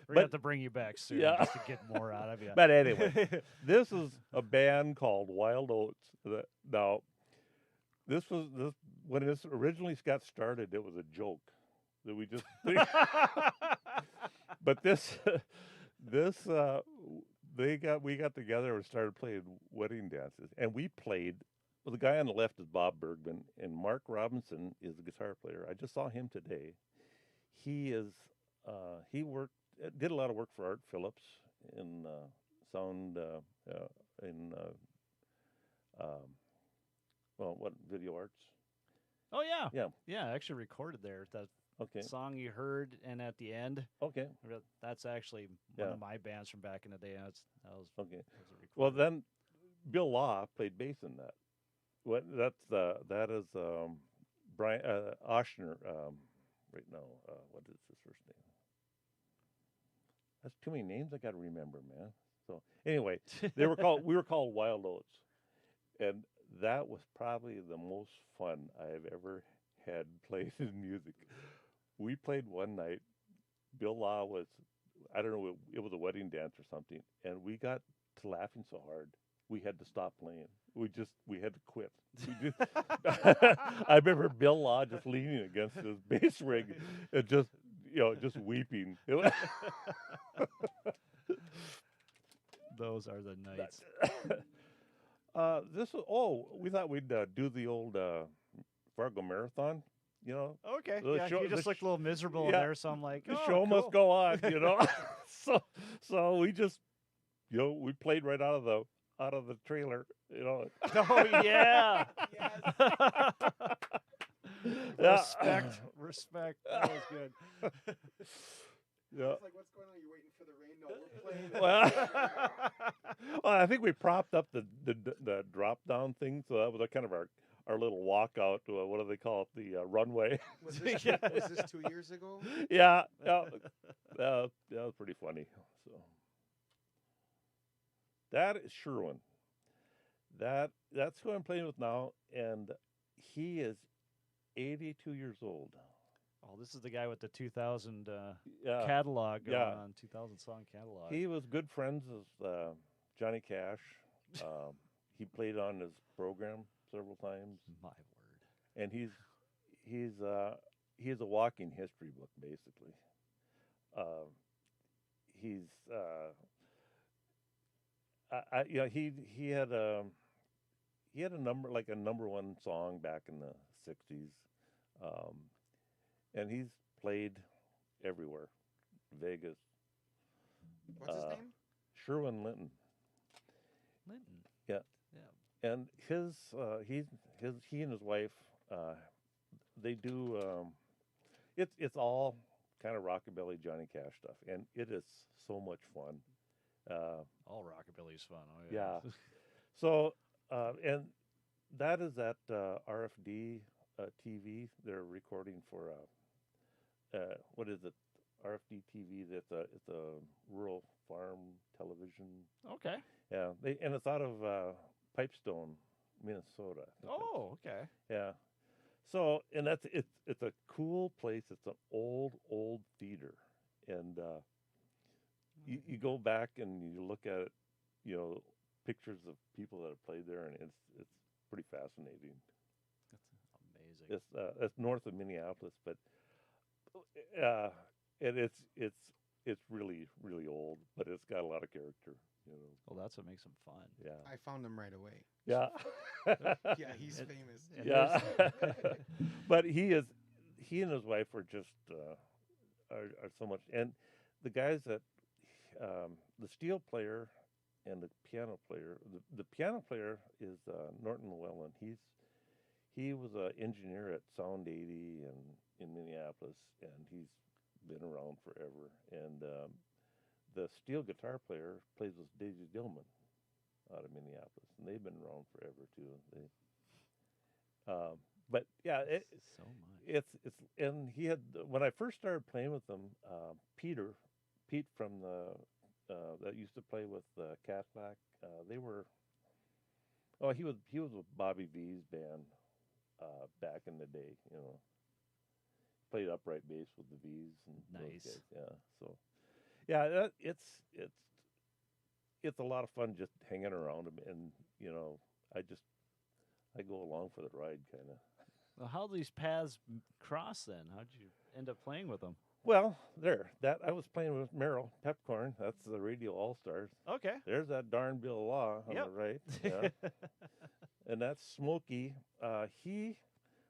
We're going to have to bring you back soon
Yeah.
just to get more out of you.
But anyway, this is a band called Wild Oats. Now, when this originally got started, it was a joke. that we just. But this we got together and started playing wedding dances, and we played. Well, the guy on the left is Bob Bergman, and Mark Robinson is the guitar player. I just saw him today. He is he did a lot of work for Art Phillips in sound in what video arts.
Oh yeah,
Yeah.
yeah. I actually recorded there that
Okay.
song you heard, and at the end,
Okay.
that's actually one of my bands from back in the day. That was
Okay.
that was a
Well,
recording.
then Bill Law played bass in that. That is Brian Oshner. Right now, what is his first name? That's too many names I got to remember, man. So anyway, we were called Wild Oats, and that was probably the most fun I've ever had playing in music. We played one night. Bill Law was, I don't know, it was a wedding dance or something, and we got to laughing so hard we had to stop playing. We had to quit. I remember Bill Law just leaning against his bass rig and just weeping.
Those are the nights.
We thought we'd do the old Fargo Marathon,
Okay,
The
yeah,
show-
you just
the
looked a little miserable in
yeah,
there, so I'm like,
the
oh,
show must
cool.
go on, so we just, we played right out of the trailer,
Oh yeah.
Yeah.
Respect. That was good.
Yeah.
It's like, what's going on? You're waiting for the rain? No, we're playing.
Well, I think we propped up the drop down thing, so that was kind of our little walkout to what do they call it, the runway.
Was this 2 years ago?
Yeah, that was pretty funny. So that is Sherwin. That's who I'm playing with now, and he is 82 years old.
Oh, this is the guy with the 2000
Yeah.
catalog going
Yeah.
on, 2000 song catalog.
He was good friends with Johnny Cash. He played on his program several times,
My word.
and he's a walking history book, basically. He had a number one song back in the '60s, and he's played everywhere, Vegas.
What's his name?
Sherwin Linton.
Linton.
Yeah.
Yeah.
And he and his wife, they do. It's all kind of rockabilly Johnny Cash stuff, and it is so much fun.
All rockabilly's fun. Oh
Yeah. So, and that is at RFD TV. They're recording for what is it? RFD TV. It's a rural farm television.
Okay.
Yeah, and it's out of Pipestone, Minnesota.
Oh, okay.
Yeah. So, and it's a cool place. It's an old theater, and you go back and you look at it, pictures of people that have played there, and it's pretty fascinating.
That's amazing.
It's north of Minneapolis, but and it's really old, but it's got a lot of character.
Well, that's what makes them fun.
Yeah.
I found him right away.
Yeah.
Yeah, he's famous.
And
Yeah. But he and his wife are just are so much, and the guys that the steel player and the piano player, the piano player is Norton Llewellyn. He was an engineer at Sound 80 in Minneapolis, and he's been around forever. And the steel guitar player plays with Daisy Dillman out of Minneapolis, and they've been around forever too. But yeah,
So much.
it's and he had, when I first started playing with them, Pete from that used to play with Cadillac. They were, he was with Bobby V's band back in the day. Played upright bass with the V's and those
Nice.
guys. Yeah, so yeah, it's a lot of fun just hanging around them, and I go along for the ride, kind of.
Well, how these paths cross then? How'd you end up playing with them?
Well, that I was playing with Merrill Pepcorn. That's the Radio All Stars.
Okay.
There's that darn Bill Law on
Yep.
the right. Yeah. And that's Smokey. He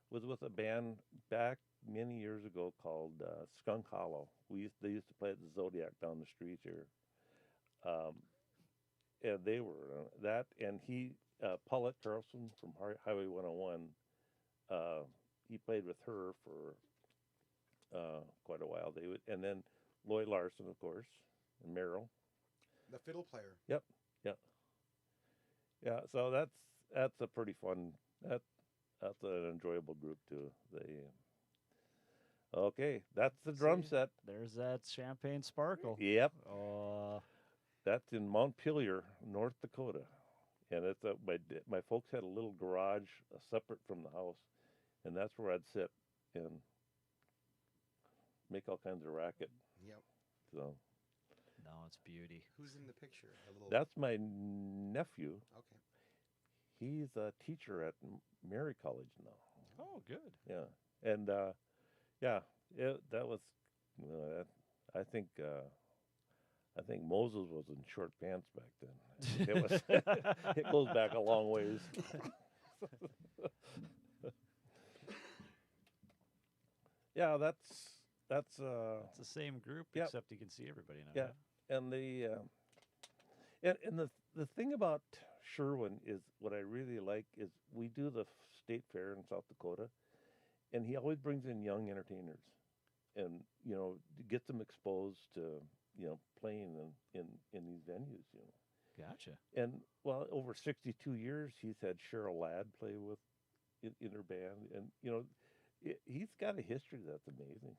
was with a band back many years ago called Skunk Hollow. They used to play at the Zodiac down the street here. And they were that, and Paulette Carlson from Highway 101, he played with her for quite a while. And then Lloyd Larson, of course, and Merrill.
The fiddle player.
Yep. Yeah. So that's a pretty fun. That's an enjoyable group too. Okay, that's the drum
See?
set.
There's that Champagne Sparkle.
Yep.
That's
in Montpelier, North Dakota, and it's my folks had a little garage separate from the house, and that's where I'd sit and make all kinds of racket.
Yep.
So
no, it's beauty.
Who's in the picture?
that's my nephew.
Okay.
He's a teacher at Mary College now.
Oh, good.
Yeah, and that was. I think Moses was in short pants back then. It was. It goes back a long ways. Yeah, that's.
It's the same group,
Yep.
except you can see everybody now.
Yeah, and the thing about Sherwin is what I really like is we do the state fair in South Dakota, and he always brings in young entertainers, and get them exposed to playing in these venues.
Gotcha.
And well, over 62 years, he's had Cheryl Ladd play with in her band, and he's got a history that's amazing.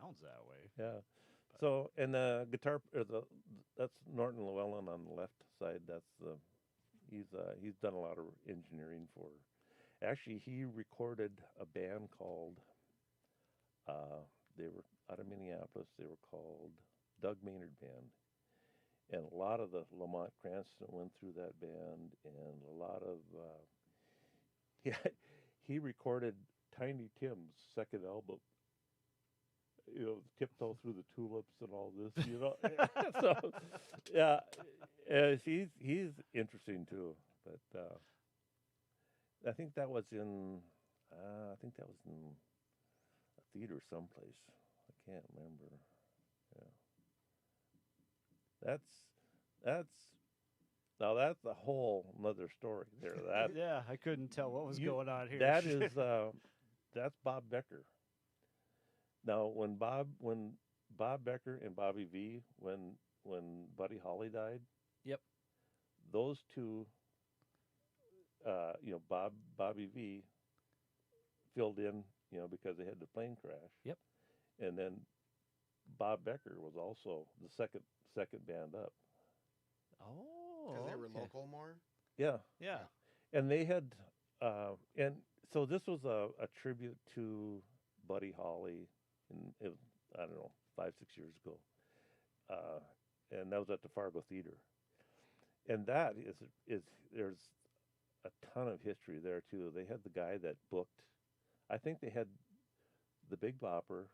Sounds that way.
Yeah. So, and the guitar, that's Norton Llewellyn on the left side. That's he's done a lot of engineering for. Actually, he recorded a band called. They were out of Minneapolis. They were called Doug Maynard Band, and a lot of the Lamont Cranston went through that band, and a lot of he recorded Tiny Tim's second album. Tiptoe Through the Tulips and all this, So, yeah, he's interesting too. But I think that was in a theater someplace. I can't remember. Yeah, that's a whole another story there. That
Yeah, I couldn't tell what was going on here.
That is that's Bob Becker. Now, when Bob Becker and Bobby V, when Buddy Holly died,
Yep.
Those two, Bobby V filled in, because they had the plane crash.
Yep.
And then Bob Becker was also the second band up.
Oh,
Because they were
okay.
local more.
Yeah.
Yeah.
And they had, and so this was a tribute to Buddy Holly. And I don't know, 5-6 years ago, and that was at the Fargo Theater, and that is there's a ton of history there too. They had the guy that booked, I think they had the Big Bopper,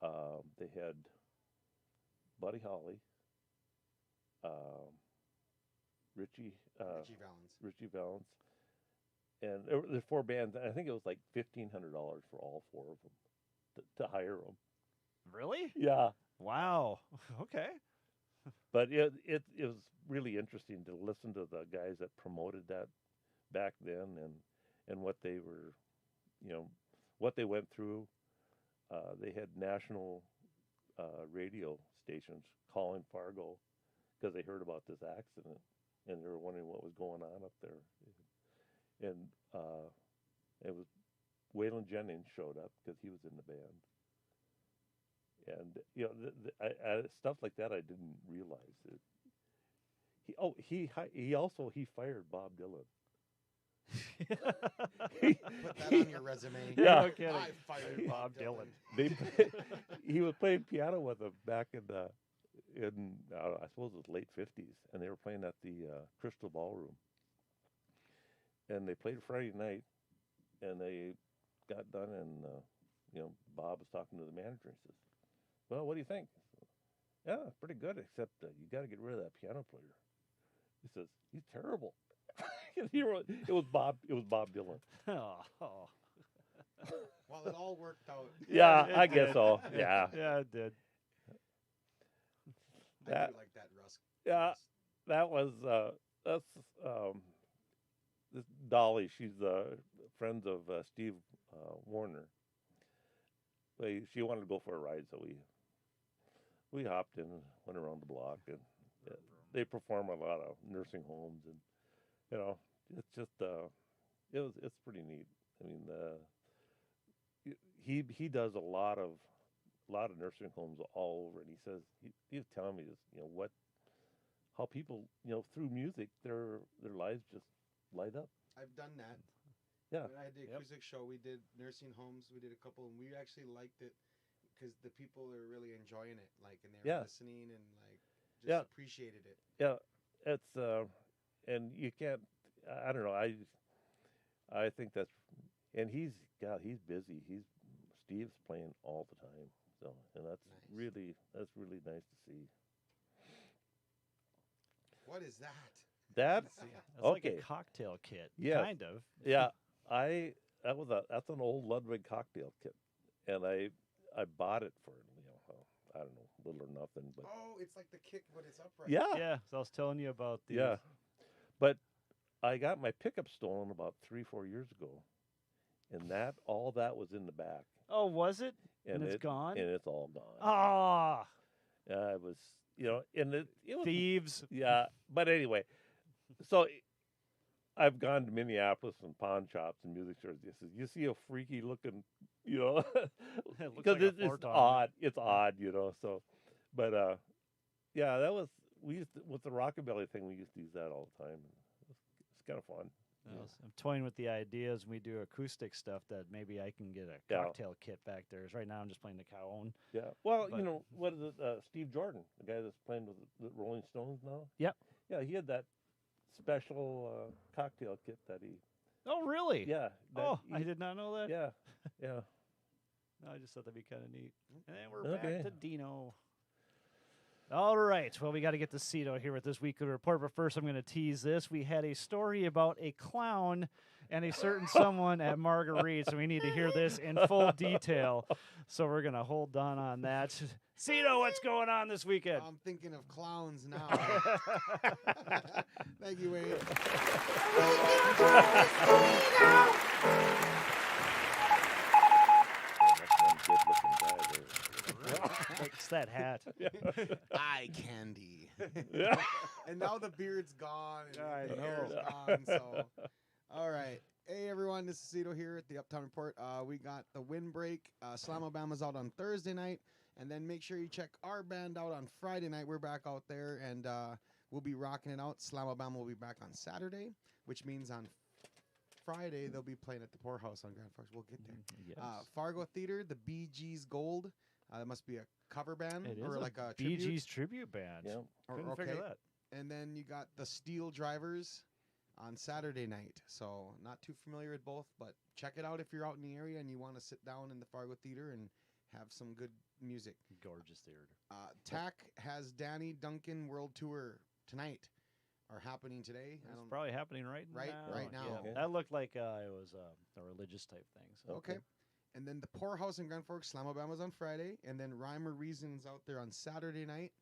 they had Buddy Holly, Richie Valens, and there's 4 bands. And I think it was like $1,500 for all 4 of them. To hire them.
Really?
Yeah.
Wow. Okay.
But it was really interesting to listen to the guys that promoted that back then and what they were, what they went through. They had national radio stations calling Fargo because they heard about this accident and they were wondering what was going on up there. And it was Waylon Jennings showed up because he was in the band, and stuff like that I didn't realize. He fired Bob Dylan.
Put that on your resume.
Yeah.
No kidding.
I fired
Bob Dylan.
He was playing piano with them back in I suppose it was late 50s, and they were playing at the Crystal Ballroom, and they played Friday night. and they got done, and Bob was talking to the manager and says, "Well, what do you think?" "Yeah, it's pretty good, except you got to get rid of that piano player." He says, "He's terrible." It was Bob. It was Bob Dylan.
Oh.
Well, it all worked out.
Yeah,
it
I guess
did.
so. Yeah.
Yeah, it did.
I
That-
do like that Rusk.
Yeah, that was that's this Dolly. She's friends of Steve Warner. She wanted to go for a ride, so we hopped in and went around the block, and they perform a lot of nursing homes, and it's just it's pretty neat. I mean, he does a lot of nursing homes all over, and he says he was telling me this, how people through music their lives just light up.
I've done that.
Yeah.
When I had the acoustic show, we did nursing homes. We did a couple, and we actually liked it because the people are really enjoying it, like, and they were
Yeah.
listening and like just
Yeah.
appreciated it.
Yeah, it's and you can't. I don't know. I think that's, and he's busy. Steve's playing all the time. So, and that's
Nice.
really nice to see.
What is that?
That's
That's like
okay.
a cocktail kit.
Yes.
Kind of.
Yeah, that's an old Ludwig cocktail kit, and I bought it for I don't know, little or nothing, but
Oh, it's like the kick, but it's upright.
yeah,
Yeah, so I was telling you about these.
yeah. But I got my pickup stolen about 3-4 years ago, and all that was in the back,
Oh, was it? And it's
it-
gone?
and it's all gone.
Ah,
It was, and it was,
thieves.
yeah. But anyway, so I've gone to Minneapolis and pawn shops and music stores. You see a freaky looking,
It looks
because
like a
it's
fort on it.
odd. It's odd, So, but yeah, that was with the rockabilly thing. We used to use that all the time. It's kind of fun.
I'm toying with the ideas when we do acoustic stuff that maybe I can get a
Yeah.
cocktail kit back there. 'Cause right now I'm just playing the cajon.
Yeah. Well,
But-
what is it? Steve Jordan, the guy that's playing with the Rolling Stones now.
Yep.
Yeah, he had that special cocktail kit that he.
Oh, really?
Yeah.
I did not know that.
Yeah. Yeah.
No, I just thought that'd be kind of neat. And then we're
Okay.
back to Dino. All right. Well, we got to get to Cito here with this weekly report. But first, I'm going to tease this. We had a story about a clown and a certain someone at Marguerites, and we need to hear this in full detail. So we're going to hold on that. Cito, what's going on this weekend?
I'm thinking of clowns now. Thank you, Wade.
That's one good-looking guy there.
It's that hat.
Eye candy.
Yeah.
And now the beard's gone. And
I
the
know.
hair's gone. So, all right. Hey, everyone. This is Cito here at the Uptown Report. We got the Windbreak. Slamobama's out on Thursday night. And then make sure you check our band out on Friday night. We're back out there, and we'll be rocking it out. Slamobama will be back on Saturday, which means on Friday they'll be playing at the Poorhouse on Grand Forks. We'll get there.
Yes.
Fargo Theater, the Bee Gees Gold. That must be a cover band
It
or
is
like a
Bee
tribute.
Gees tribute band.
Yeah.
Couldn't figure
okay.
that.
And then you got the Steel Drivers on Saturday night. So not too familiar with both, but check it out if you're out in the area and you want to sit down in the Fargo Theater and have some good music.
Gorgeous theater.
TAC has Danny Duncan World Tour tonight, or happening today. I
It's
don't
probably happening right
Right-
now.
right now.
Yeah,
Okay.
that looked like it was a religious type thing. So.
Okay. And then the Poorhouse in Grand Forks, Slamobama's on Friday. And then Rhyme or Reason's out there on Saturday night.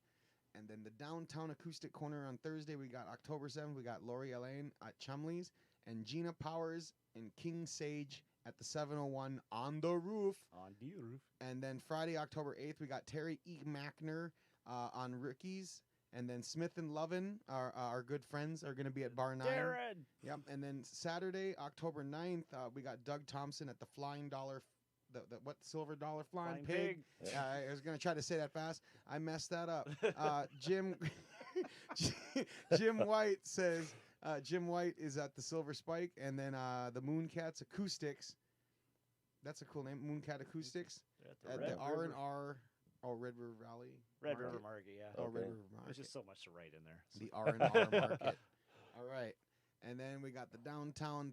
And then the Downtown Acoustic Corner on Thursday. We got October 7th. We got Lori Elaine at Chumley's. And Gina Powers and King Sage at the 701 on the roof.
On the roof.
And then Friday, October 8th, we got Terry E. Mackner on Ricky's. And then Smith and Lovin, our good friends, are going to be at Bar 9.
Darren.
Yep. And then Saturday, October 9th, we got Doug Thompson at the Flying Dollar, the Silver Dollar Flying Pig. I was going to try to say that fast. I messed that up. Jim White says Jim White is at the Silver Spike. And then the Mooncats Acoustics. That's a cool name, Mooncat Acoustics. At the R&R, Red River Valley.
Red
Market.
River Market, yeah.
Oh,
Okay.
Red River Market.
There's just so much to write in there.
The R&R Market. All right. And then we got the downtown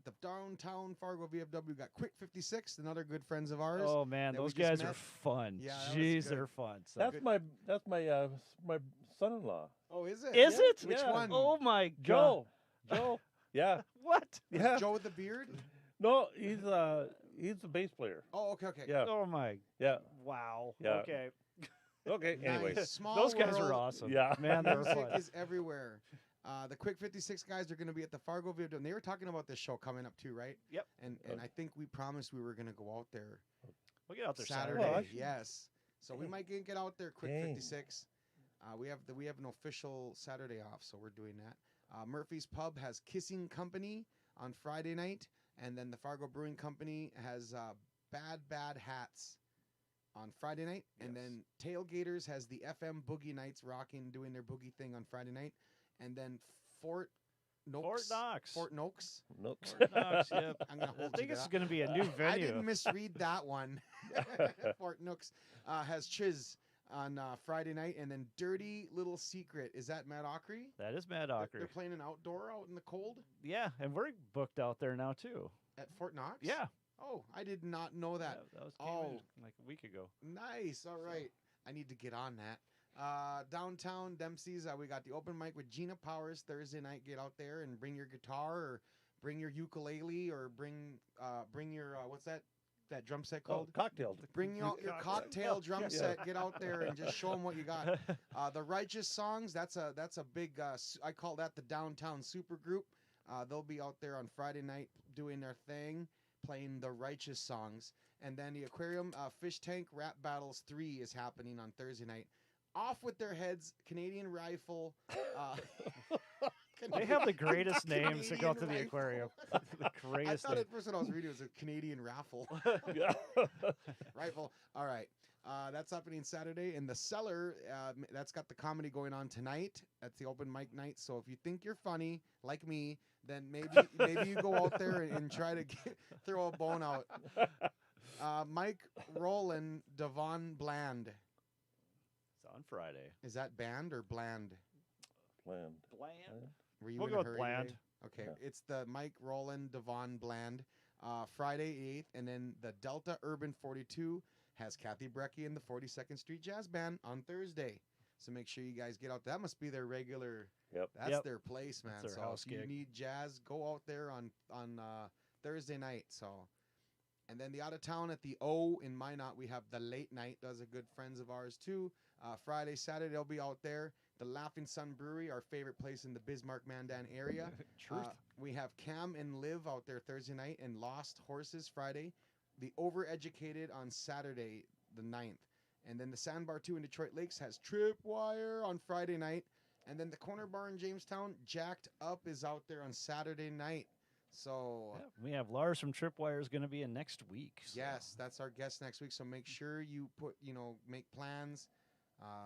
Fargo VFW. We got Quick 56, another good friends of ours.
Oh man,
that we
those
just
guys
met.
are fun.
Yeah, that was
Jeez,
good.
they're fun. So.
That's my son-in-law.
Oh, is it?
Is it?
Which
Yeah.
one?
Oh my god.
Joe. Yeah.
What?
Yeah.
Joe with the beard?
No, he's the bass player.
Oh, okay.
Yeah.
Oh my.
Yeah.
Wow.
Yeah.
Okay.
Okay. Anyways.
Nice. Small
Those guys
world.
are awesome.
Yeah.
Man, they're
Music
fun.
is everywhere. The Quick 56 guys are going to be at the Fargo VFW. And they were talking about this show coming up too, right?
Yep.
And I think we promised we were going to go out there
We'll get out there
Saturday.
Saturday.
Oh, actually-
Yes. So we might get out there Quick
Dang.
56. We have an official Saturday off, so we're doing that. Murphy's Pub has Kissing Company on Friday night, and then the Fargo Brewing Company has Bad Hats on Friday night, and
Yes.
then Tailgaters has the FM Boogie Nights rocking, doing their boogie thing on Friday night, and then Fort Knox.
Fort Knox.
Nope.
Fort Knox, yep.
I'm gonna
I
hold
think
you to
it's
that.
going to be a new
I
venue.
didn't misread that one. Fort Knox has Chiz on Friday night, and then Dirty Little Secret. Is that Matt Ockery?
That is Mad
They're
Ockery.
playing an outdoor out in the cold
Yeah, and we're booked out there now too.
at Fort Knox?
Yeah.
Oh, I did not know that.
That was came in
Oh.
like a week ago.
Nice. All right. I need to get on that. Downtown Dempsey's, we got the open mic with Gina Powers Thursday night. Get out there and bring your guitar or bring your ukulele or bring your what's that drum set
Oh,
called?
cocktails.
Bring your cocktail drum set. Get out there and just show them what you got. The Righteous Songs. That's a big. I call that the downtown super group. They'll be out there on Friday night doing their thing, playing the Righteous Songs. And then the Aquarium Fish Tank Rap Battles 3 is happening on Thursday night. Off with their heads, Canadian Rifle.
They have the greatest names to go
Canadian
to the
Rifle.
aquarium. The
I
greatest
thought
name.
at first when I was reading it was a Canadian raffle.
Yeah.
Rifle. All right. That's happening Saturday. In the Cellar, that's got the comedy going on tonight. That's the open mic night. So if you think you're funny, like me, then maybe you go out there and try to throw a bone out. Mike Rowland, Devon Bland.
It's on Friday.
Is that band or bland?
Bland.
Bland.
Were you
We'll
in
go
a
with
hurry
bland.
today? Okay,
Yeah.
it's the Mike Rowland, Devon Bland, Friday 8th, and then the Delta Urban 42 has Kathy Brecky and the 42nd Street Jazz Band on Thursday. So make sure you guys get out. That must be their regular.
Yep.
That's
Yep.
their place, man.
That's their
so
house
if you
gig.
need jazz, go out there on Thursday night. So, and then the out of town at the O in Minot, we have the Late Night. Those are good friends of ours too. Friday, Saturday, they'll be out there. The Laughing Sun Brewery, our favorite place in the Bismarck Mandan area.
Truth.
We have Cam and Liv out there Thursday night and Lost Horses Friday. The Overeducated on Saturday, the 9th. And then the Sandbar 2 in Detroit Lakes has Tripwire on Friday night. And then the Corner Bar in Jamestown, Jacked Up, is out there on Saturday night. So,
Yeah, we have Lars from Tripwire is going to be in next week. So.
yes, that's our guest next week. So make sure you make plans.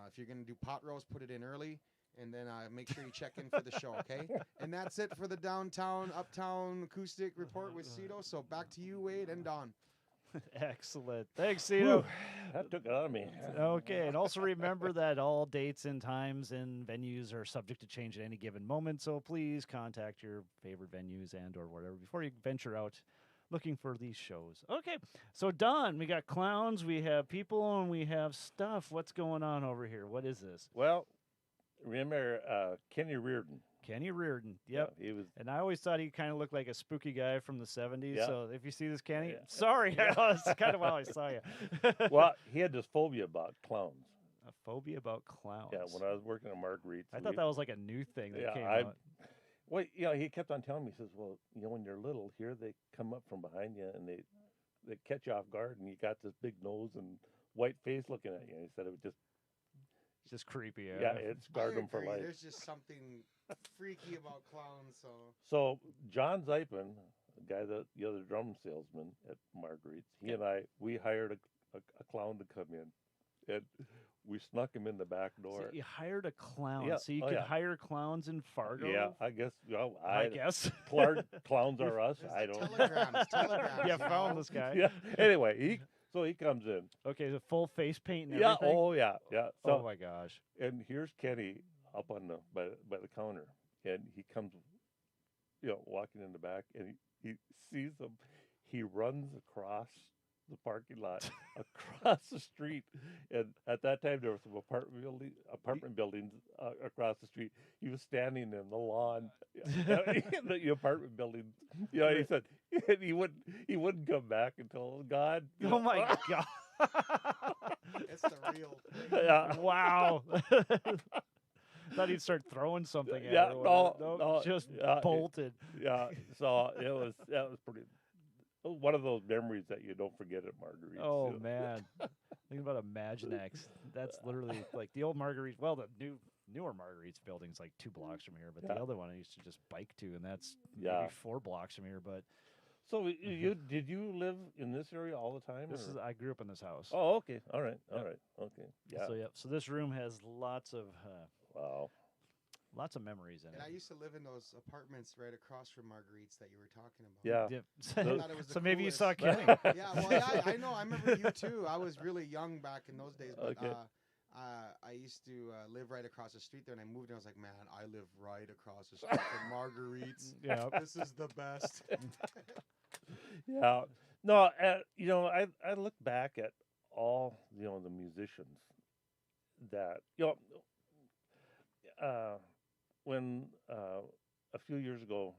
If you're going to do pot roast, put it in early. And then make sure you check in for the show, okay? And that's it for the Downtown Uptown Acoustic Report with Cito. So back to you, Wade and Don.
Excellent. Thanks, Cito.
That took it out of me.
Okay, and also remember that all dates and times and venues are subject to change at any given moment, so please contact your favorite venues and or whatever before you venture out looking for these shows. Okay, so Don, we got clowns, we have people, and we have stuff. What's going on over here? What is this?
Well, remember Kenny Reardon?
Kenny Reardon. Yep.
Yeah, he was.
And I always thought he kind of looked like a spooky guy from the 70s.
Yeah.
So if you see this, Kenny,
Yeah.
sorry, that's kind of how I saw you.
Well, he had this phobia about clowns.
A phobia about clowns.
Yeah, when I was working at Marguerites.
I thought that was like a new thing that came
I-
out.
Well, he kept on telling me. He says, "Well, when you're little, here they come up from behind you and they catch you off guard, and you got this big nose and white face looking at you." And he said it would just,
It's just creepy.
yeah, it scarred
I
him for
agree.
life.
There's just something freaky about clowns.
So John Zeipen, the guy the other drum salesman at Marguerites, he and we hired a clown to come in, and we snuck him in the back
So
door.
you hired a clown,
Yeah.
so you
Oh,
could
yeah.
hire clowns in Fargo.
Yeah, I guess. Well,
I guess.
clowns are us.
There's
I
the
don't.
telegrams.
Yeah,
you
found
know?
this guy.
Yeah. Anyway, he comes in.
Okay, the full face paint and
Yeah.
everything.
Oh yeah. Yeah. So
Oh my gosh.
and here's Kenny up on the by the counter, and he comes walking in the back, and he sees them. He runs across the parking lot, across the street, and at that time there were some apartment buildings across the street. He was standing in the lawn in the apartment building. He said and he wouldn't come back until God.
Oh my God.
It's the real thing.
Yeah.
Wow. Thought he'd start throwing something at
Yeah,
her.
no,
just
yeah,
bolted.
Yeah, so that was pretty. One of those memories that you don't forget at Marguerites.
Oh man, think about Imaginex. That's literally like the old Marguerites. Well, the newer Marguerites building's like 2 blocks from here, but the other one I used to just bike to, and that's maybe 4 blocks from here. But
so did you live in this area all the time?
I grew up in this house.
Oh, okay, all right, okay, yeah.
So this room has lots of
wow.
Lots of memories in
And I
it.
used to live in those apartments right across from Marguerites that you were talking about.
Yeah.
I thought it was the
So maybe you
coolest.
saw Kenny.
Yeah, well, yeah, I know. I remember you too. I was really young back in those days, but
Okay.
I used to live right across the street there, and I moved, and I was like, man, I live right across the street from Marguerites.
Yeah.
This is the best.
Yeah. No, I look back at all the musicians that when a few years ago,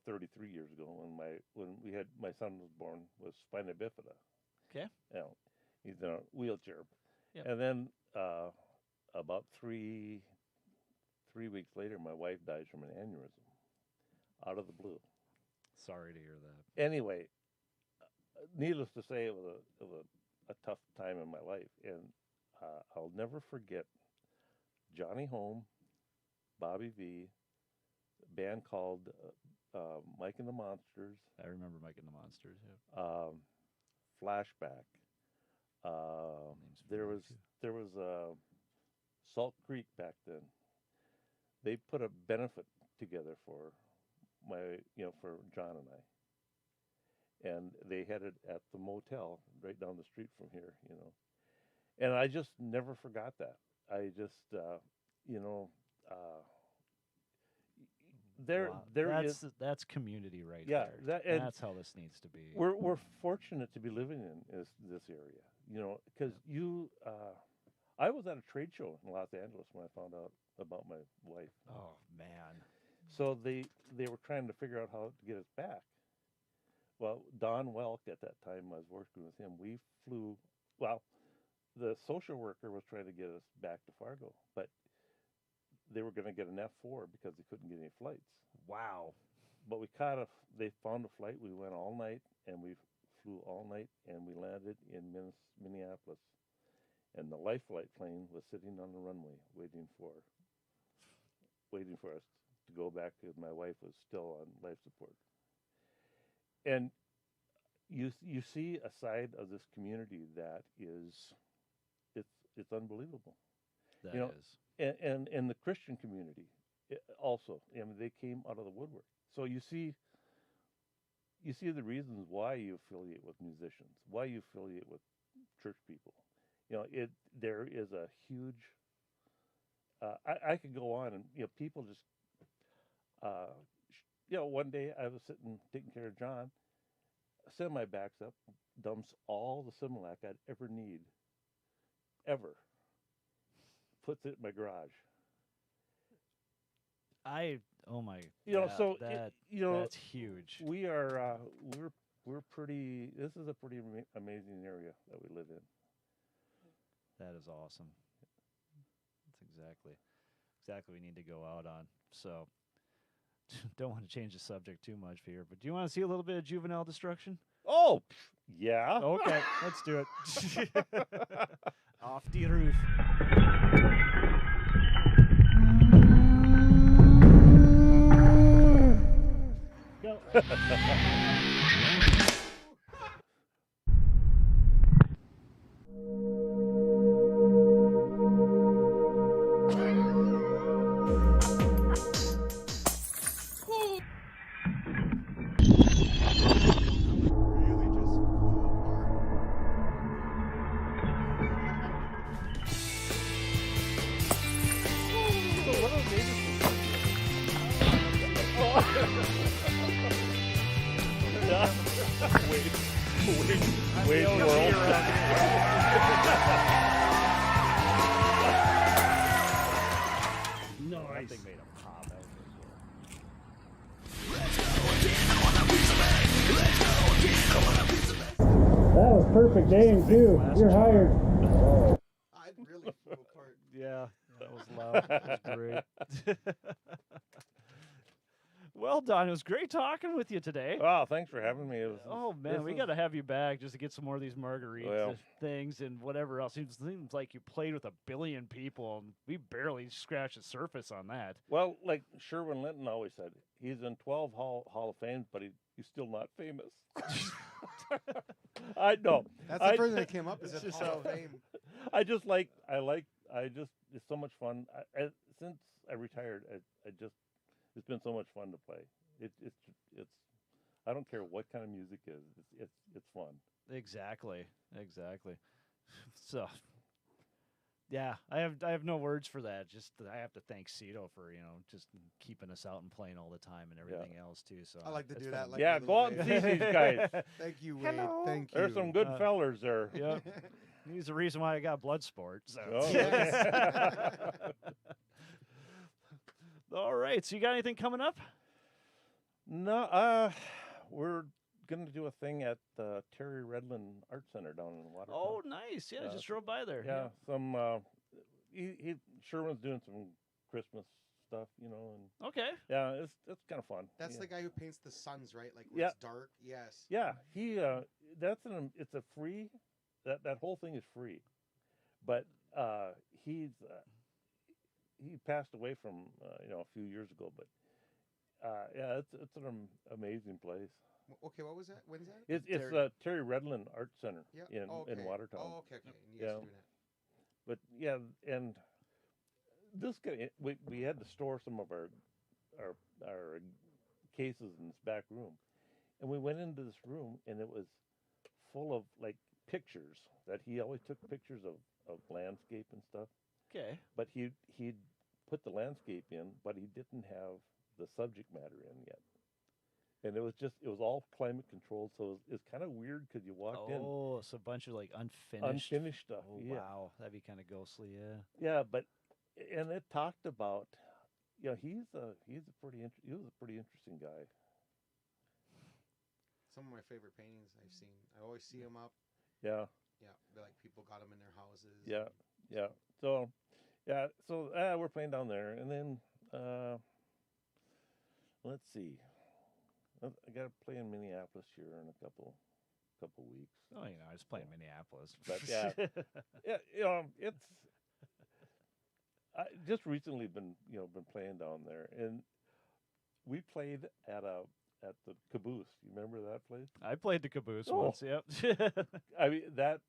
33 years ago, when my son was born, was spina bifida.
Okay.
He's in a wheelchair.
Yep.
And then about three weeks later, my wife dies from an aneurysm out of the blue.
Sorry to hear that.
Anyway, needless to say, it was a tough time in my life, and I'll never forget Johnny Home, Bobby V, a band called Mike and the Monsters.
I remember Mike and the Monsters. Yeah.
Flashback. There was Salt Creek back then. They put a benefit together for for John and I, and they had it at the motel right down the street from here. And I just never forgot that. I just
that's community right
Yeah,
there. That's how this needs to be.
We're fortunate to be living in this area, because I was at a trade show in Los Angeles when I found out about my wife.
Oh man!
So they were trying to figure out how to get us back. Well, Don Welk at that time, I was working with him. We flew. Well, the social worker was trying to get us back to Fargo, but they were going to get an F4 because they couldn't get any flights.
Wow!
But they found a flight. We went all night, and we flew all night, and we landed in Minneapolis. And the Life Flight plane was sitting on the runway waiting for us to go back because my wife was still on life support. And you see a side of this community that is it's unbelievable.
That is.
And the Christian community also. I mean, they came out of the woodwork. So you see the reasons why you affiliate with musicians, why you affiliate with church people. There is a huge. I could go on, and people just. One day I was sitting taking care of John. Semi backs up, dumps all the Similac I'd ever need. Ever. Puts it in my garage.
Oh my.
So
that's huge.
We are we're pretty. This is a pretty amazing area that we live in.
That is awesome. That's exactly we need to go out on. So don't want to change the subject too much here, but do you want to see a little bit of juvenile destruction?
Oh, yeah.
Okay, let's do it. Off the roof. Go.
Really just flew apart.
So what are the neighbors? Wade World.
No, that thing made a pop. That was
That was perfect aim too. You're hired.
I really flew apart.
yeah, that was loud. That was great. Well, Don, it was great talking with you today.
Wow, thanks for having me.
Oh man, we got to have you back just to get some more of these margaritas
Well.
things and whatever else. It seems like you played with a billion people, and we barely scratched the surface on that.
Well, like Sherwin Linton always said, he's in 12 Hall of Fame, but he's still not famous. I know.
That's the first thing that came up. Is it Hall of Fame?
It's so much fun. Since I retired, it's been so much fun to play. It's I don't care what kind of music is. It's fun.
Exactly. So, yeah, I have no words for that. Just I have to thank Cito for just keeping us out and playing all the time and everything else too. So
I like to
that's
do that.
fun.
Like
Yeah,
my
go out
little
and see these guys.
Thank you, Wade.
Hello.
Thank you.
There's some good fellers there.
Yeah, he's the reason why I got blood sport. So.
Oh, okay.
All right. So you got anything coming up?
No, we're gonna do a thing at the Terry Redlin Art Center down in Watertown.
Oh, nice. Yeah, I just drove by there.
Yeah, some Sherman's doing some Christmas stuff, and
Okay.
yeah, it's kind of fun.
That's
yeah.
the guy who paints the suns, right? Like where it's dark. Yes.
Yeah, it's a free. That whole thing is free, but he passed away from a few years ago, but yeah, it's an amazing place.
Okay, what was that? When's that?
It's Terry Redlin Art Center
Yeah.
in Watertown.
Oh, okay. And you guys
Yeah.
doing that.
But yeah, and this guy, we had to store some of our cases in this back room, and we went into this room, and it was full of like pictures that he always took pictures of landscape and stuff.
Okay.
But he'd put the landscape in, but he didn't have the subject matter in yet. And it was all climate controlled, so it's kind of weird because you walked in.
Oh, it's a bunch of like unfinished
Stuff.
Oh,
yeah.
wow. That'd be kind of ghostly, yeah.
Yeah, and it talked about, he was a pretty interesting guy.
Some of my favorite paintings I've seen. I always see them up.
Yeah.
Yeah, they're like people got them in their houses.
Yeah. So we're playing down there, and then let's see. I got to play in Minneapolis here in a couple weeks.
Oh, I just play in Minneapolis.
But yeah, it's. I just recently been playing down there, and we played at the Caboose. You remember that place?
I played the Caboose
Oh.
once, yep.
I mean that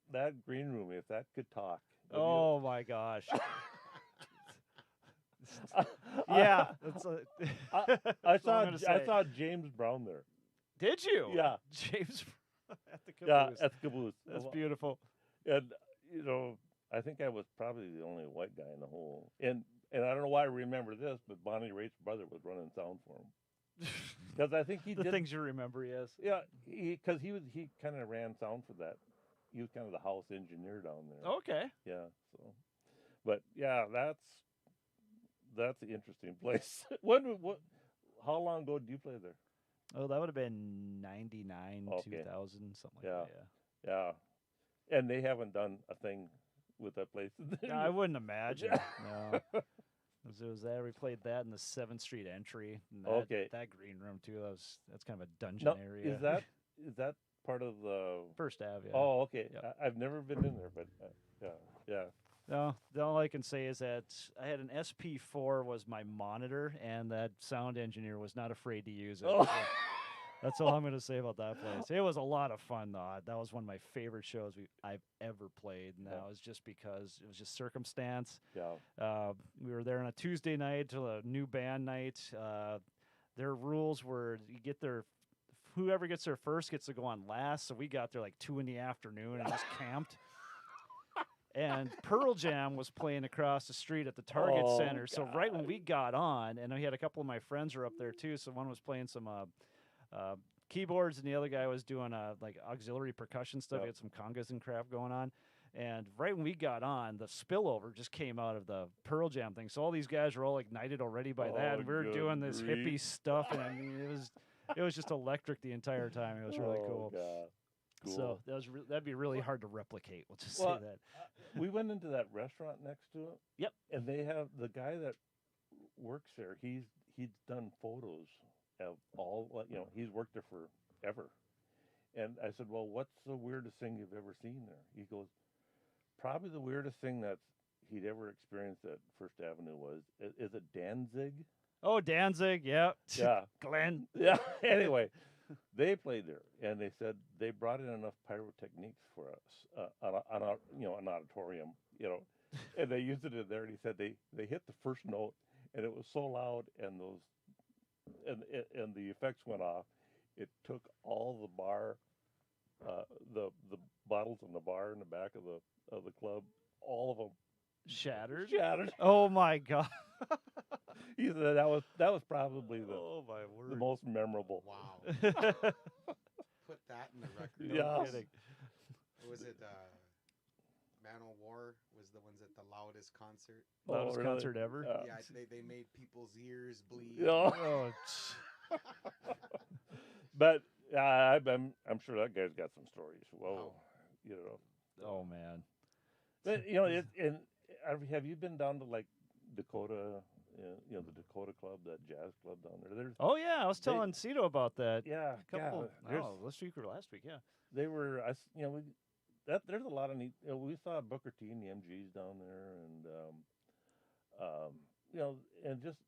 green room, if that could talk.
Oh my gosh. Yeah. That's
I
that's all I'm
saw
gonna say.
James Brown there.
Did you?
Yeah.
James at the Caboose.
Yeah, at the Caboose.
That's beautiful.
And I think I was probably the only white guy in the whole. And I don't know why I remember this, but Bonnie Raitt's brother was running sound for him. Because I think he
The
did.
things you remember, yes.
Yeah, because he kind of ran sound for that. He was kind of the house engineer down there.
Okay.
Yeah. So, but yeah, that's an interesting place. What? How long ago did you play there?
Oh, that would have been 99,
Okay.
2000, something like
Yeah.
that, yeah.
Yeah, and they haven't done a thing with that place.
No, I wouldn't imagine. No. It was that we played that in the 7th Street entry. And
Okay.
That green room too. That's kind of a dungeon
No,
area.
is that part of the?
First Ave? Yeah.
Oh, okay.
Yep.
I've never been in there, but yeah.
No, all I can say is that I had an SP4 was my monitor, and that sound engineer was not afraid to use it.
Oh.
So that's all I'm going to say about that place. It was a lot of fun, though. That was one of my favorite shows I've ever played, and that was just because it was just circumstance.
Yeah.
We were there on a Tuesday night till a new band night. Their rules were whoever gets there first gets to go on last. So we got there like 2 p.m. and just camped. And Pearl Jam was playing across the street at the Target Center. So right when we got on, and we had a couple of my friends were up there too. So one was playing some keyboards, and the other guy was doing like auxiliary percussion stuff.
Yep.
He had some congas and crap going on. And right when we got on, the spillover just came out of the Pearl Jam thing. So all these guys were all ignited already by that, and we were
good
doing this
grief.
hippie stuff, and I mean, it was just electric the entire time. It was really cool.
God. Cool.
So that'd be really hard to replicate. We'll just
Well,
say that.
We went into that restaurant next to it.
Yep.
And they have the guy that works there. He's done photos of all. He's worked there forever. And I said, well, what's the weirdest thing you've ever seen there? He goes, probably the weirdest thing that he'd ever experienced at First Avenue is it Danzig?
Oh, Danzig, yeah.
Yeah.
Glenn.
Yeah. Anyway, they played there, and they said they brought in enough pyrotechniques for us on an auditorium, and they used it in there. And he said they hit the first note, and it was so loud, and the effects went off. It took all the bar, the bottles in the bar in the back of the club, all of them
Shattered.
Oh
Oh my God.
He said that was probably
Oh my
the
word.
most memorable.
Wow. Put that in the record.
Yeah.
books. Was it Man o' War was the ones at the loudest concert?
Loudest
really?
concert ever.
Yeah, they made people's ears bleed.
Yeah.
Oh,
But I'm sure that guy's got some stories. Whoa,
Oh.
oh man.
But have you been down to like Dakota? The Dakota Club, that jazz club down there. There's
Oh yeah, I was
They-
telling Cito about that.
yeah,
A couple.
God, there's-
This week or last week, yeah.
they were there's a lot of neat. We saw Booker T and the MGs down there, and and just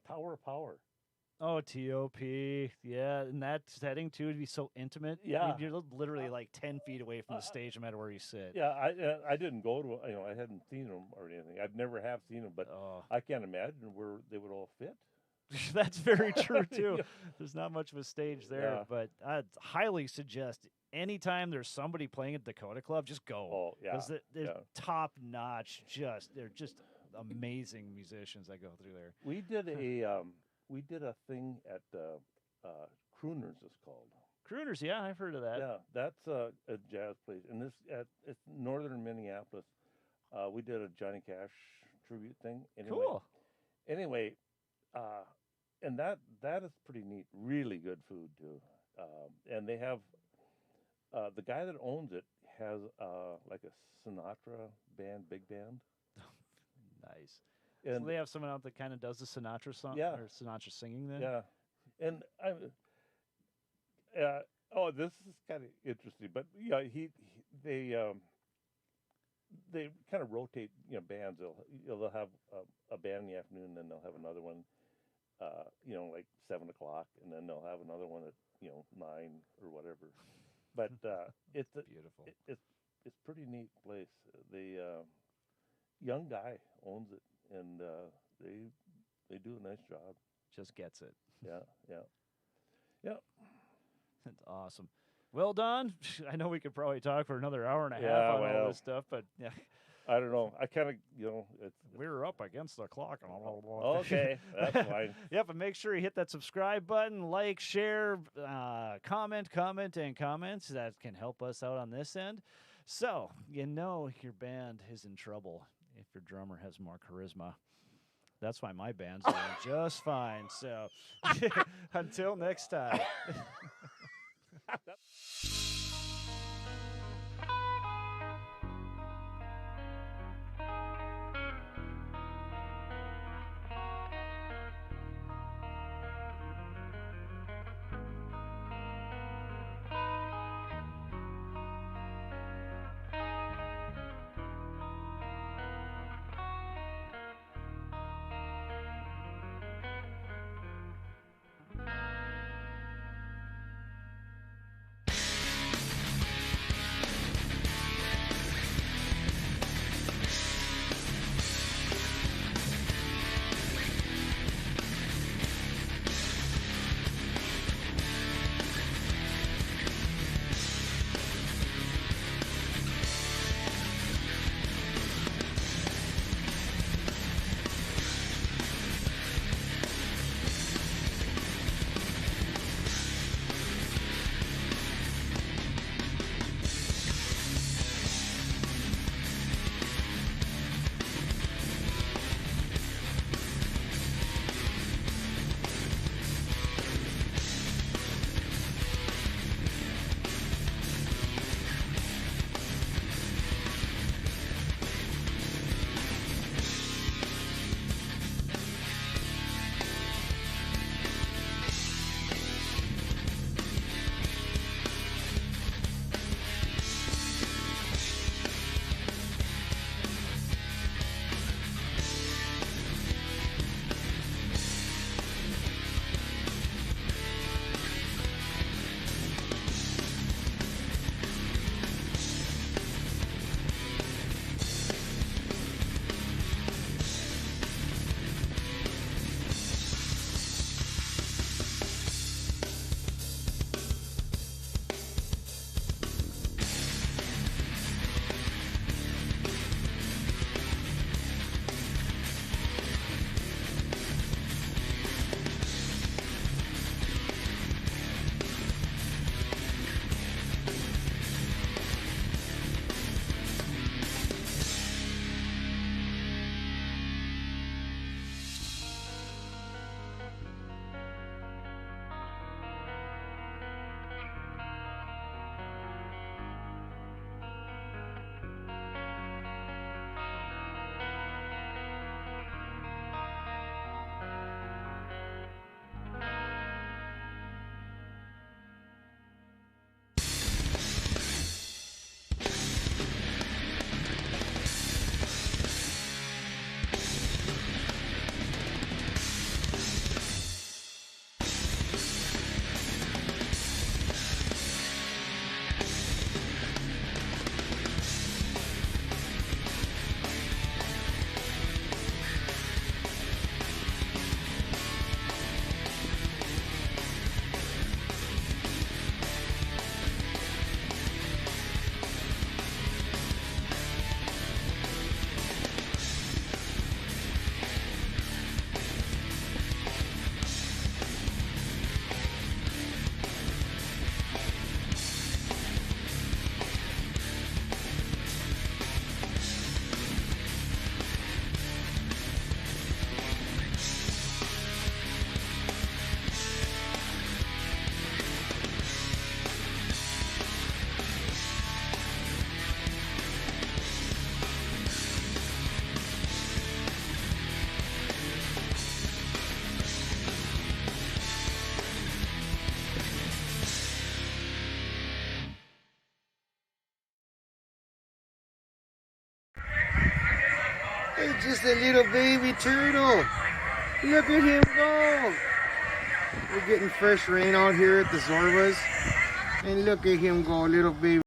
Tower of Power.
Oh, TOP. Yeah, in that setting too, it'd be so intimate.
Yeah.
You're literally like 10 feet away from the stage, no matter where you sit.
Yeah, I didn't go to I hadn't seen them or anything. I've never have seen them, but
Oh,
I can't imagine where they would all fit.
that's very true too. There's not much of a stage there,
Yeah.
but I'd highly suggest anytime there's somebody playing at Dakota Club, just go.
Oh yeah,
Because they're
yeah.
top notch. They're just amazing musicians that go through there.
We did a thing at Crooners, it's called.
Crooners, yeah, I've heard of that.
Yeah, that's a jazz place, and it's northern Minneapolis. We did a Johnny Cash tribute thing. Anyway,
Cool.
Anyway, and that is pretty neat. Really good food too, and they have the guy that owns it has like a Sinatra band, big band.
Nice.
And
So they have someone out that kind of does the Sinatra song,
Yeah.
or Sinatra singing then?
yeah, and this is kind of interesting, but yeah, they kind of rotate, bands. They'll have a band in the afternoon, then they'll have another one, like 7 o'clock, and then they'll have another one at 9 or whatever. But it's
Beautiful.
it's pretty neat place. The young guy owns it, and they do a nice job.
Just gets it.
Yeah.
That's awesome. Well, Don, I know we could probably talk for another hour and a half
Yeah,
on all
well.
this stuff, but yeah,
I don't know. I kind of, it's
we're up against the clock.
okay. That's fine.
Yep, and make sure you hit that subscribe button, like, share, comment. That can help us out on this end. So, your band is in trouble if your drummer has more charisma. That's why my band's doing just fine. So, until next time.
just a little baby turtle. Look at him go. We're getting fresh rain out here at the Zorbas. And look at him go, little baby.